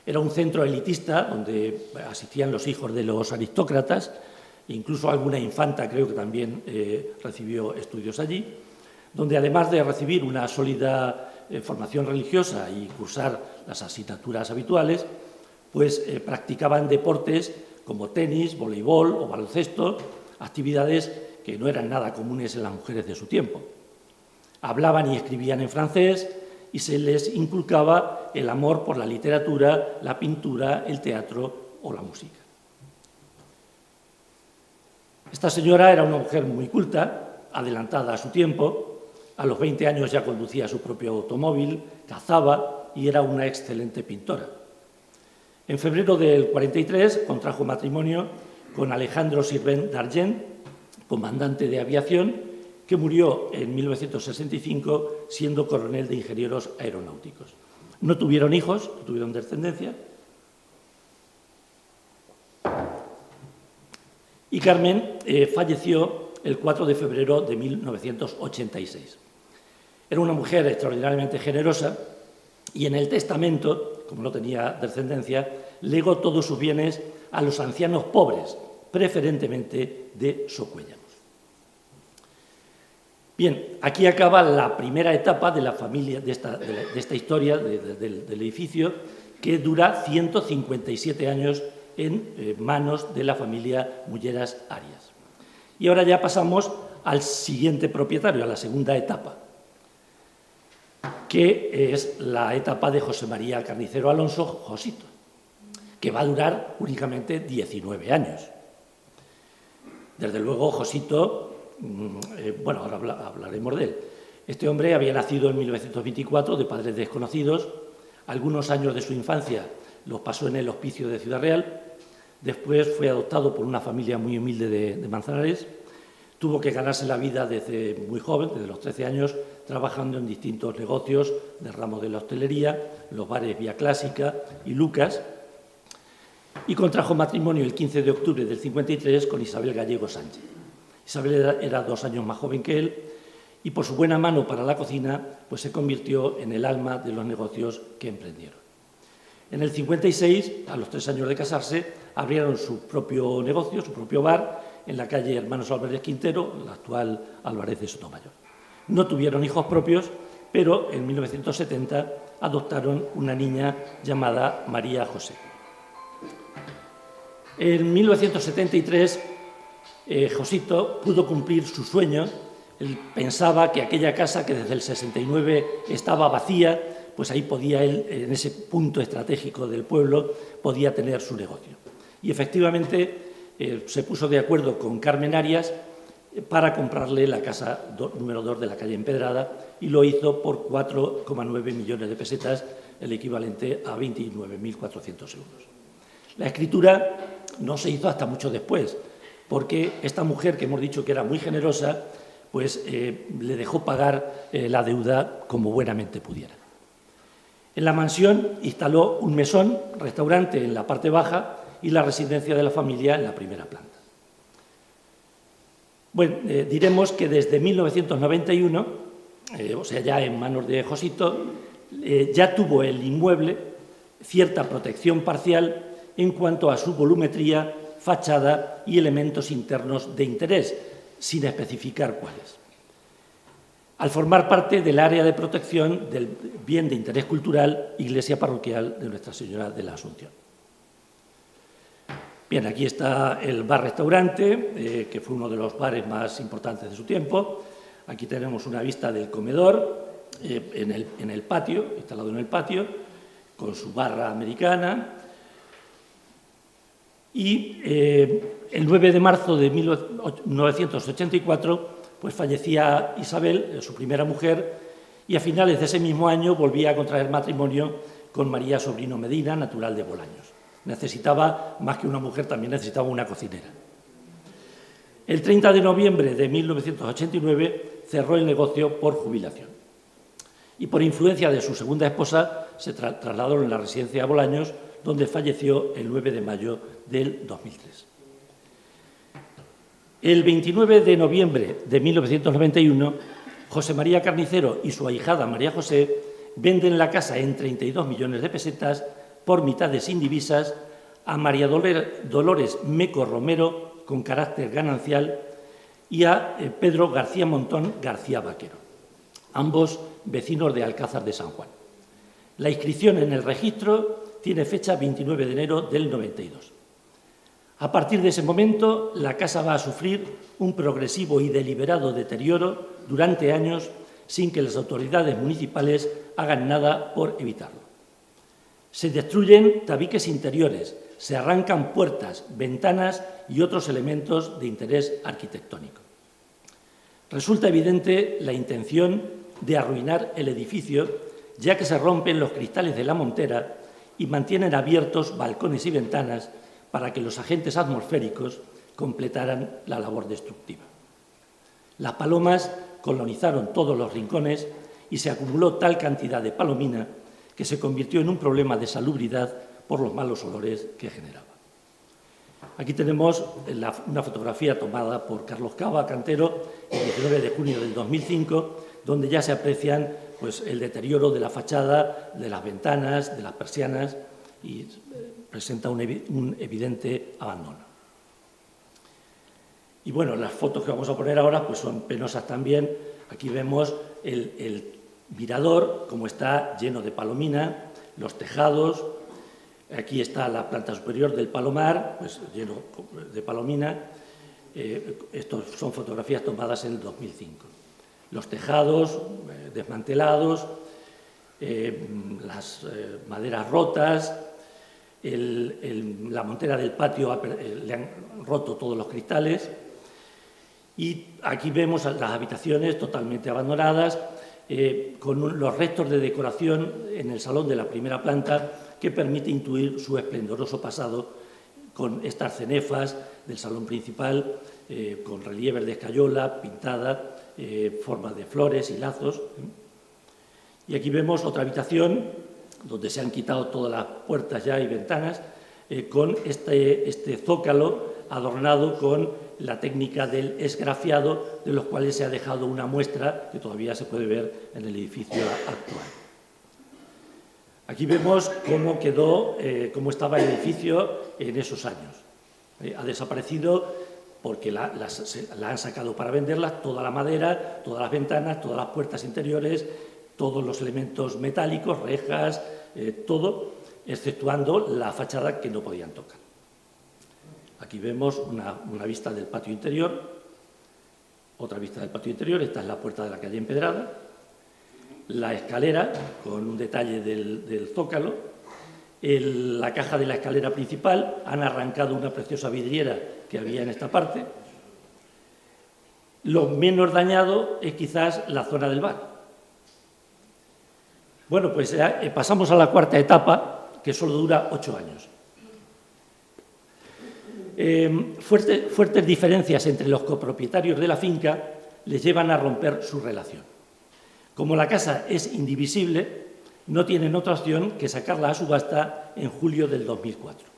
Era un centro elitista donde asistían los hijos de los aristócratas, incluso alguna infanta creo que también recibió estudios allí, donde además de recibir una sólida formación religiosa y cursar las asignaturas habituales, pues practicaban deportes como tenis, voleibol o baloncesto, actividades que no eran nada comunes en las mujeres de su tiempo. Hablaban y escribían en francés y se les inculcaba el amor por la literatura, la pintura, el teatro o la música. Esta señora era una mujer muy culta, adelantada a su tiempo. A los 20 años ya conducía su propio automóvil, cazaba y era una excelente pintora. En febrero del 43 contrajo matrimonio con Alejandro Sirvent d'Argent, comandante de aviación, que murió en 1965 siendo coronel de ingenieros aeronáuticos. No tuvieron hijos, no tuvieron descendencia. Y Carmen falleció el 4 de febrero de 1986. Era una mujer extraordinariamente generosa y en el testamento, como no tenía descendencia, legó todos sus bienes a los ancianos pobres, preferentemente de Socuellamos. Bien, aquí acaba la primera etapa de la familia, de esta historia del edificio, que dura 157 años en manos de la familia Mulleras Arias. Y ahora ya pasamos al siguiente propietario, a la segunda etapa, que es la etapa de José María Carnicero Alonso, Josito, que va a durar únicamente 19 años. Desde luego, Josito, bueno, ahora hablaremos de él. Este hombre había nacido en 1924 de padres desconocidos. Algunos años de su infancia los pasó en el hospicio de Ciudad Real. Después fue adoptado por una familia muy humilde de Manzanares. Tuvo que ganarse la vida desde muy joven, desde los 13 años, trabajando en distintos negocios del ramo de la hostelería, los bares Vía Clásica y Lucas, y contrajo matrimonio el 15 de octubre del 53 con Isabel Gallego Sánchez. Isabel era 2 años más joven que él y por su buena mano para la cocina pues se convirtió en el alma de los negocios que emprendieron. En el 56, a los 3 años de casarse, abrieron su propio negocio, su propio bar, en la calle Hermanos Álvarez Quintero, la actual Álvarez de Sotomayor. No tuvieron hijos propios, pero en 1970 adoptaron una niña llamada María José. En 1973, Josito pudo cumplir su sueño. Él pensaba que aquella casa que desde el 69 estaba vacía, pues ahí podía él, en ese punto estratégico del pueblo, podía tener su negocio. Y efectivamente se puso de acuerdo con Carmen Arias para comprarle la casa número 2 de la calle Empedrada y lo hizo por 4,9 millones de pesetas, el equivalente a 29.400 euros. La escritura no se hizo hasta mucho después, porque esta mujer, que hemos dicho que era muy generosa, pues le dejó pagar la deuda como buenamente pudiera. En la mansión instaló un mesón, restaurante en la parte baja y la residencia de la familia en la primera planta. Bueno, diremos que desde 1991, o sea, ya en manos de Josito, ya tuvo el inmueble cierta protección parcial en cuanto a su volumetría, fachada y elementos internos de interés, sin especificar cuáles, al formar parte del área de protección del bien de interés cultural, iglesia parroquial de Nuestra Señora de la Asunción. Bien, aquí está el bar-restaurante, que fue uno de los bares más importantes de su tiempo. Aquí tenemos una vista del comedor en el patio, instalado en el patio, con su barra americana. Y el 9 de marzo de 1984 pues fallecía Isabel, su primera mujer, y a finales de ese mismo año volvía a contraer matrimonio con María Sobrino Medina, natural de Bolaños. Necesitaba, más que una mujer, también necesitaba una cocinera. El 30 de noviembre de 1989 cerró el negocio por jubilación. Y por influencia de su segunda esposa se trasladó en la residencia de Bolaños, donde falleció el 9 de mayo del 2003. El 29 de noviembre de 1991, José María Carnicero y su ahijada María José venden la casa en 32 millones de pesetas por mitades indivisas a María Dolores Meco Romero, con carácter ganancial, y a Pedro García Montón García Vaquero, ambos vecinos de Alcázar de San Juan. La inscripción en el registro tiene fecha 29 de enero del 92. A partir de ese momento, la casa va a sufrir un progresivo y deliberado deterioro durante años sin que las autoridades municipales hagan nada por evitarlo. Se destruyen tabiques interiores, se arrancan puertas, ventanas y otros elementos de interés arquitectónico. Resulta evidente la intención de arruinar el edificio, ya que se rompen los cristales de la montera y mantienen abiertos balcones y ventanas para que los agentes atmosféricos completaran la labor destructiva. Las palomas colonizaron todos los rincones y se acumuló tal cantidad de palomina que se convirtió en un problema de salubridad por los malos olores que generaba. Aquí tenemos una fotografía tomada por Carlos Cava, cantero, el 19 de junio del 2005, donde ya se aprecian pues, el deterioro de la fachada, de las ventanas, de las persianas, y presenta un evidente abandono. Y bueno, las fotos que vamos a poner ahora pues son penosas también. Aquí vemos el mirador, como está lleno de palomina, los tejados. Aquí está la planta superior del palomar, pues lleno de palomina. Estas son fotografías tomadas en el 2005. Los tejados desmantelados, las maderas rotas, la montera del patio le han roto todos los cristales Y aquí vemos las habitaciones totalmente abandonadas, con los restos de decoración en el salón de la primera planta que permite intuir su esplendoroso pasado, con estas cenefas del salón principal, con relieves de escayola, pintada, formas de flores y lazos. Y aquí vemos otra habitación donde se han quitado todas las puertas ya y ventanas, con este zócalo adornado con la técnica del esgrafiado, de los cuales se ha dejado una muestra que todavía se puede ver en el edificio actual. Aquí vemos cómo quedó, cómo estaba el edificio en esos años. Ha desaparecido porque la han sacado para venderla, toda la madera, todas las ventanas, todas las puertas interiores, todos los elementos metálicos, rejas, todo, exceptuando la fachada que no podían tocar. Aquí vemos una vista del patio interior, otra vista del patio interior, esta es la puerta de la calle empedrada, la escalera con un detalle del zócalo, la caja de la escalera principal, han arrancado una preciosa vidriera que había en esta parte. Lo menos dañado es quizás la zona del bar. Bueno, pues pasamos a la cuarta etapa, que solo dura 8 años. Fuertes diferencias entre los copropietarios de la finca les llevan a romper su relación. Como la casa es indivisible, no tienen otra opción que sacarla a subasta en julio del 2004.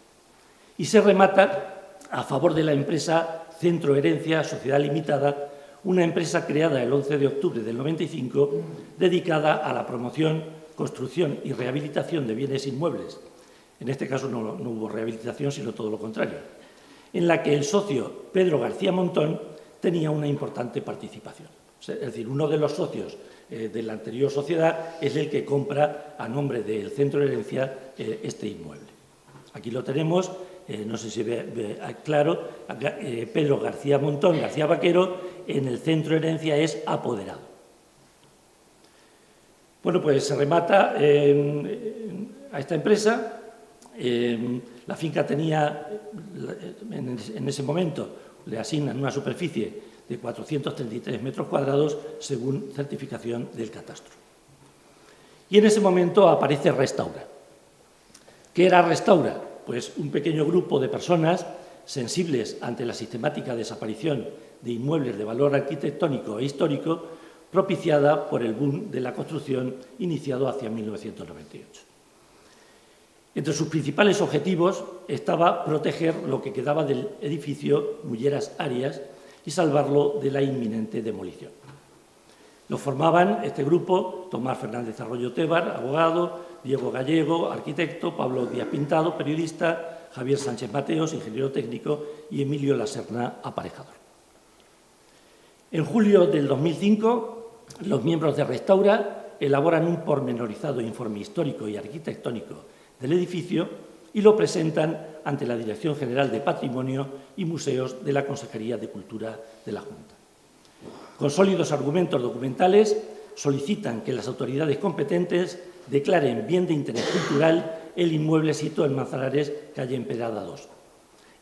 Y se remata a favor de la empresa Centro Herencia Sociedad Limitada, una empresa creada el 11 de octubre del 95, dedicada a la promoción, construcción y rehabilitación de bienes inmuebles. En este caso no hubo rehabilitación, sino todo lo contrario, en la que el socio Pedro García Montón tenía una importante participación. Es decir, uno de los socios de la anterior sociedad es el que compra a nombre del Centro de Herencia este inmueble. Aquí lo tenemos, no sé si ve claro, Pedro García Montón, García Vaquero, en el Centro de Herencia es apoderado. Bueno, pues se remata a esta empresa. La finca tenía, en ese momento, le asignan una superficie de 433 metros cuadrados según certificación del catastro. Y en ese momento aparece Restaura. ¿Qué era Restaura? Pues un pequeño grupo de personas sensibles ante la sistemática desaparición de inmuebles de valor arquitectónico e histórico propiciada por el boom de la construcción iniciado hacia 1998. Entre sus principales objetivos estaba proteger lo que quedaba del edificio Mulleras Arias y salvarlo de la inminente demolición. Lo formaban este grupo Tomás Fernández Arroyo Tebar, abogado, Diego Gallego, arquitecto, Pablo Díaz Pintado, periodista, Javier Sánchez Mateos, ingeniero técnico, y Emilio Laserna, aparejador. En julio del 2005, los miembros de Restaura elaboran un pormenorizado informe histórico y arquitectónico del edificio y lo presentan ante la Dirección General de Patrimonio y Museos de la Consejería de Cultura de la Junta. Con sólidos argumentos documentales, solicitan que las autoridades competentes declaren bien de interés cultural el inmueble situado en Manzanares, calle Empedrada 2,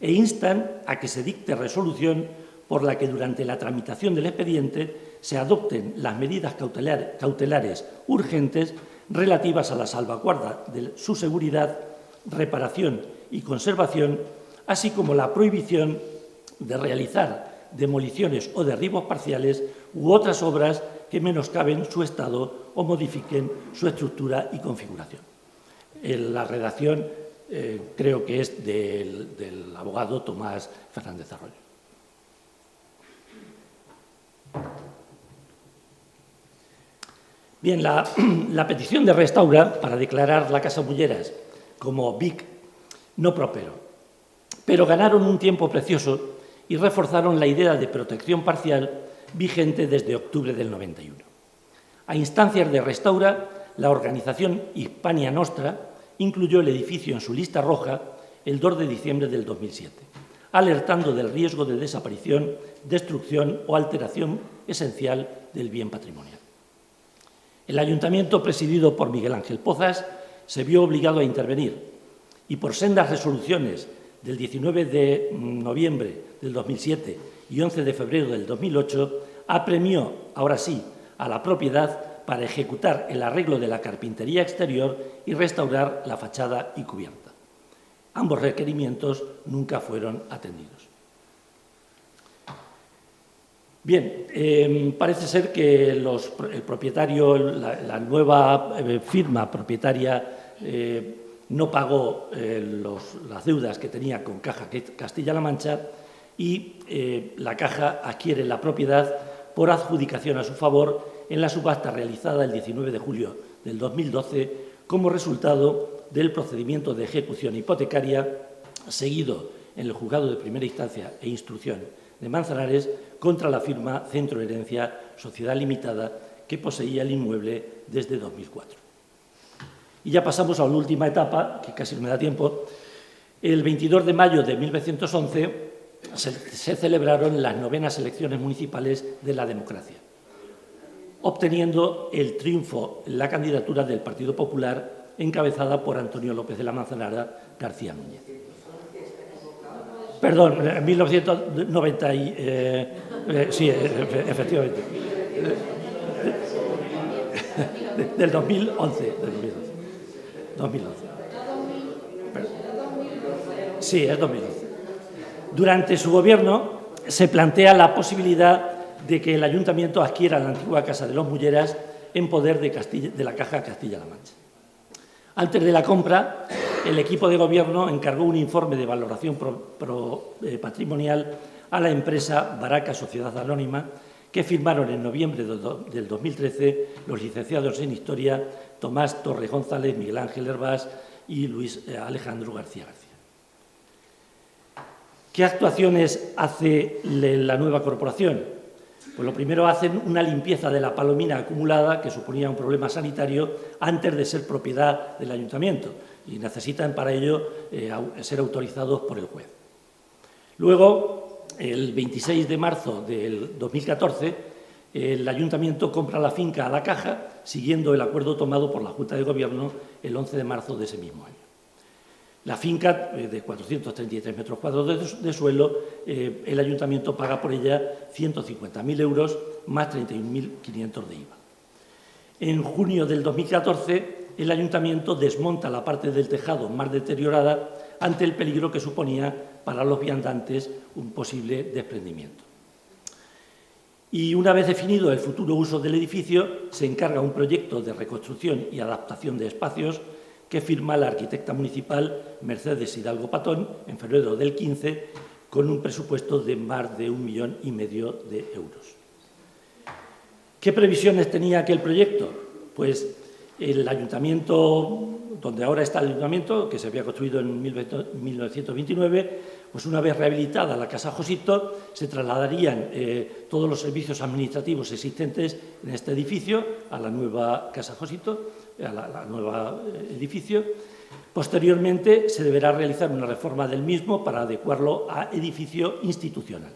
e instan a que se dicte resolución por la que durante la tramitación del expediente se adopten las medidas cautelares urgentes relativas a la salvaguarda de su seguridad, reparación y conservación, así como la prohibición de realizar demoliciones o derribos parciales u otras obras que menoscaben su estado o modifiquen su estructura y configuración. La redacción creo que es del abogado Tomás Fernández Arroyo. Bien, la petición de Restaura para declarar la Casa Mulleras como BIC no prosperó, pero ganaron un tiempo precioso y reforzaron la idea de protección parcial vigente desde octubre del 91. A instancias de Restaura, la organización Hispania Nostra incluyó el edificio en su lista roja el 2 de diciembre del 2007, alertando del riesgo de desaparición, destrucción o alteración esencial del bien patrimonial. El Ayuntamiento, presidido por Miguel Ángel Pozas, se vio obligado a intervenir y por sendas resoluciones del 19 de noviembre del 2007 y 11 de febrero del 2008, apremió, ahora sí, a la propiedad para ejecutar el arreglo de la carpintería exterior y restaurar la fachada y cubierta. Ambos requerimientos nunca fueron atendidos. Bien, parece ser que el propietario, la nueva firma propietaria no pagó las deudas que tenía con Caja Castilla-La Mancha y la Caja adquiere la propiedad por adjudicación a su favor en la subasta realizada el 19 de julio del 2012 como resultado del procedimiento de ejecución hipotecaria seguido en el Juzgado de Primera Instancia e Instrucción de Manzanares contra la firma Centro Herencia Sociedad Limitada que poseía el inmueble desde 2004. Y ya pasamos a la última etapa, que casi no me da tiempo. El 22 de mayo de 1911 se celebraron las 9º elecciones municipales de la democracia, obteniendo el triunfo en la candidatura del Partido Popular encabezada por Antonio López de la Manzanara García Núñez. Perdón, en 1990, sí, efectivamente, del 2011. Sí, es 2011. Durante su gobierno se plantea la posibilidad de que el Ayuntamiento adquiera la antigua Casa de los Mulleras en poder de la Caja Castilla-La Mancha. Antes de la compra, el equipo de gobierno encargó un informe de valoración patrimonial a la empresa Baraca Sociedad Anónima, que firmaron en noviembre del 2013 los licenciados en Historia Tomás Torres González, Miguel Ángel Hervás y Luis Alejandro García García. ¿Qué actuaciones hace la nueva corporación? Pues lo primero, hacen una limpieza de la palomina acumulada que suponía un problema sanitario antes de ser propiedad del Ayuntamiento y necesitan para ello ser autorizados por el juez. Luego, el 26 de marzo del 2014, el Ayuntamiento compra la finca a la Caja, siguiendo el acuerdo tomado por la Junta de Gobierno el 11 de marzo de ese mismo año. La finca, de 433 metros cuadrados de suelo, el Ayuntamiento paga por ella 150.000 euros más 31.500 de IVA. En junio del 2014, el Ayuntamiento desmonta la parte del tejado más deteriorada ante el peligro que suponía para los viandantes un posible desprendimiento. Y una vez definido el futuro uso del edificio, se encarga un proyecto de reconstrucción y adaptación de espacios que firma la arquitecta municipal Mercedes Hidalgo Patón en febrero del 15, con un presupuesto de más de 1,5 millones de euros. ¿Qué previsiones tenía aquel proyecto? Pues el ayuntamiento, donde ahora está el ayuntamiento, que se había construido en 1929, pues una vez rehabilitada la Casa Josito, se trasladarían todos los servicios administrativos existentes en este edificio a la nueva Casa Josito, a la nueva edificio. Posteriormente, se deberá realizar una reforma del mismo para adecuarlo a edificio institucional.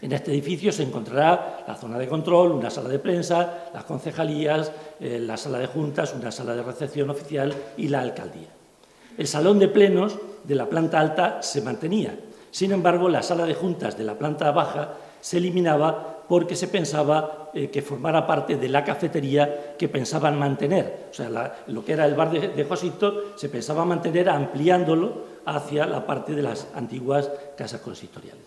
En este edificio se encontrará la zona de control, una sala de prensa, las concejalías, la sala de juntas, una sala de recepción oficial y la alcaldía. El salón de plenos de la planta alta se mantenía. Sin embargo, la sala de juntas de la planta baja se eliminaba porque se pensaba que formara parte de la cafetería que pensaban mantener. O sea, lo que era el bar de Josito se pensaba mantener ampliándolo hacia la parte de las antiguas casas consistoriales.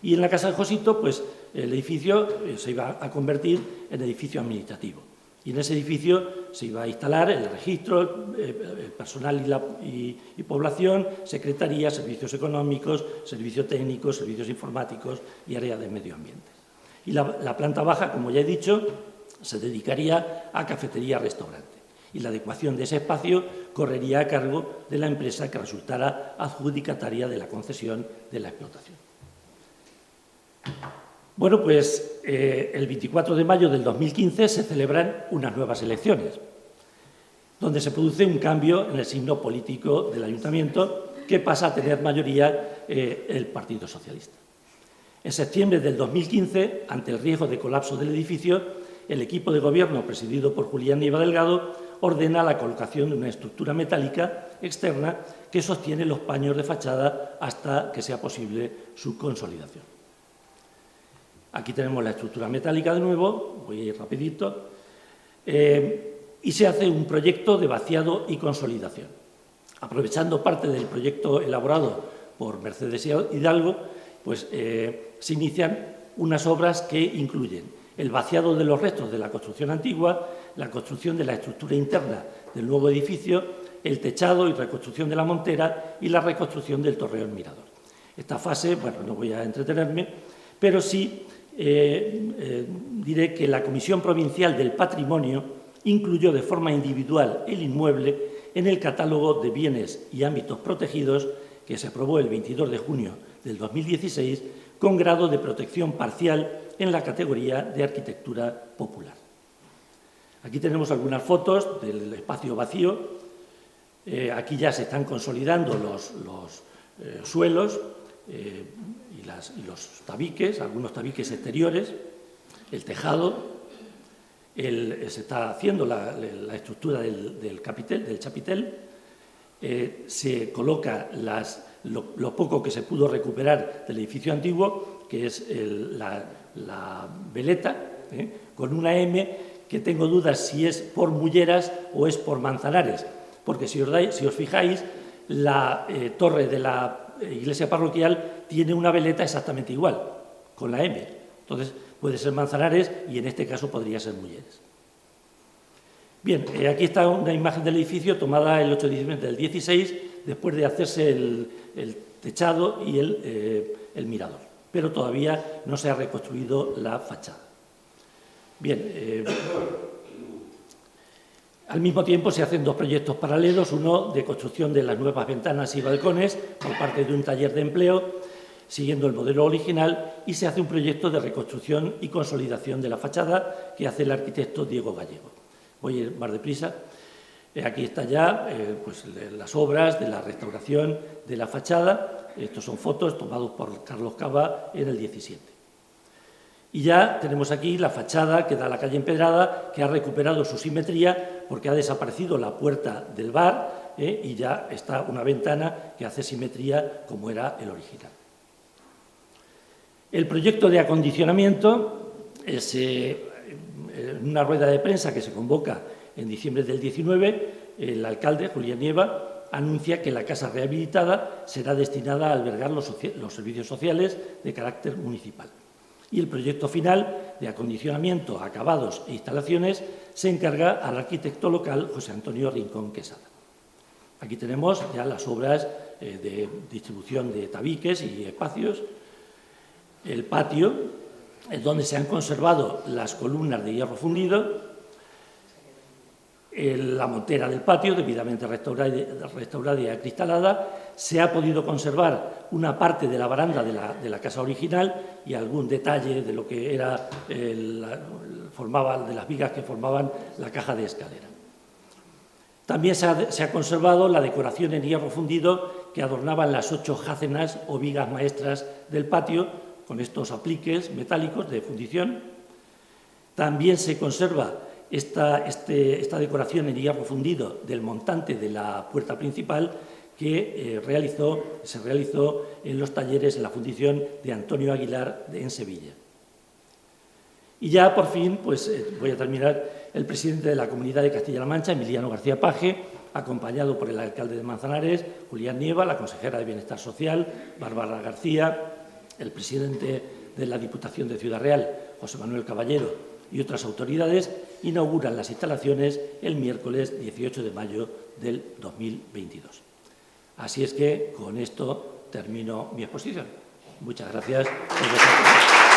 Y en la Casa de Josito, pues el edificio se iba a convertir en edificio administrativo. Y en ese edificio se iba a instalar el registro, el personal y población, secretaría, servicios económicos, servicios técnicos, servicios informáticos y área de medio ambiente. Y la planta baja, como ya he dicho, se dedicaría a cafetería-restaurante. Y la adecuación de ese espacio correría a cargo de la empresa que resultara adjudicataria de la concesión de la explotación. Bueno, pues el 24 de mayo del 2015 se celebran unas nuevas elecciones, donde se produce un cambio en el signo político del Ayuntamiento, que pasa a tener mayoría el Partido Socialista. En septiembre del 2015, ante el riesgo de colapso del edificio, el equipo de gobierno, presidido por Julián Nieva Delgado, ordena la colocación de una estructura metálica externa que sostiene los paños de fachada hasta que sea posible su consolidación. Aquí tenemos la estructura metálica de nuevo, voy a ir rapidito, y se hace un proyecto de vaciado y consolidación. Aprovechando parte del proyecto elaborado por Mercedes Hidalgo, pues se inician unas obras que incluyen el vaciado de los restos de la construcción antigua, la construcción de la estructura interna del nuevo edificio, el techado y reconstrucción de la montera y la reconstrucción del torreón mirador. Esta fase, bueno, no voy a entretenerme, pero sí diré que la Comisión Provincial del Patrimonio incluyó de forma individual el inmueble en el catálogo de bienes y ámbitos protegidos que se aprobó el 22 de junio del 2016 con grado de protección parcial en la categoría de arquitectura popular. Aquí tenemos algunas fotos del espacio vacío. Aquí ya se están consolidando los suelos y los tabiques, algunos tabiques exteriores, el tejado. Se está haciendo la estructura del chapitel, se coloca lo poco que se pudo recuperar del edificio antiguo, que es la veleta, con una M que tengo dudas si es por Mulleras o es por Manzanares, porque si os fijáis, la torre de la iglesia parroquial tiene una veleta exactamente igual, con la M. Entonces, puede ser Manzanares y en este caso podría ser Mulleres. Bien, aquí está una imagen del edificio tomada el 8 de diciembre del 16, después de hacerse el techado y el mirador, pero todavía no se ha reconstruido la fachada. Bien, al mismo tiempo se hacen dos proyectos paralelos, uno de construcción de las nuevas ventanas y balcones por parte de un taller de empleo, siguiendo el modelo original, y se hace un proyecto de reconstrucción y consolidación de la fachada que hace el arquitecto Diego Gallego. Voy a ir más deprisa. Aquí están ya pues, las obras de la restauración de la fachada. Estos son fotos tomadas por Carlos Cava en el 17. Y ya tenemos aquí la fachada que da a la calle Empedrada, que ha recuperado su simetría porque ha desaparecido la puerta del bar y ya está una ventana que hace simetría como era el original. El proyecto de acondicionamiento es en una rueda de prensa que se convoca en diciembre del 19, el alcalde, Julián Nieva, anuncia que la casa rehabilitada será destinada a albergar los servicios sociales de carácter municipal. Y el proyecto final de acondicionamiento, acabados e instalaciones se encarga al arquitecto local José Antonio Rincón Quesada. Aquí tenemos ya las obras de distribución de tabiques y espacios. El patio, donde se han conservado las columnas de hierro fundido, la montera del patio, debidamente restaurada y acristalada. Se ha podido conservar una parte de la baranda de la casa original y algún detalle de lo que era de las vigas que formaban la caja de escalera. También se ha conservado la decoración en hierro fundido que adornaban las 8 jácenas o vigas maestras del patio, con estos apliques metálicos de fundición. También se conserva esta decoración en hierro fundido del montante de la puerta principal que se realizó en los talleres en la fundición de Antonio Aguilar en Sevilla. Y ya, por fin, pues voy a terminar, el presidente de la Comunidad de Castilla-La Mancha, Emiliano García Paje, acompañado por el alcalde de Manzanares, Julián Nieva, la consejera de Bienestar Social, Bárbara García, el presidente de la Diputación de Ciudad Real, José Manuel Caballero, y otras autoridades, inauguran las instalaciones el miércoles 18 de mayo del 2022. Así es que con esto termino mi exposición. Muchas gracias por vuestra atención.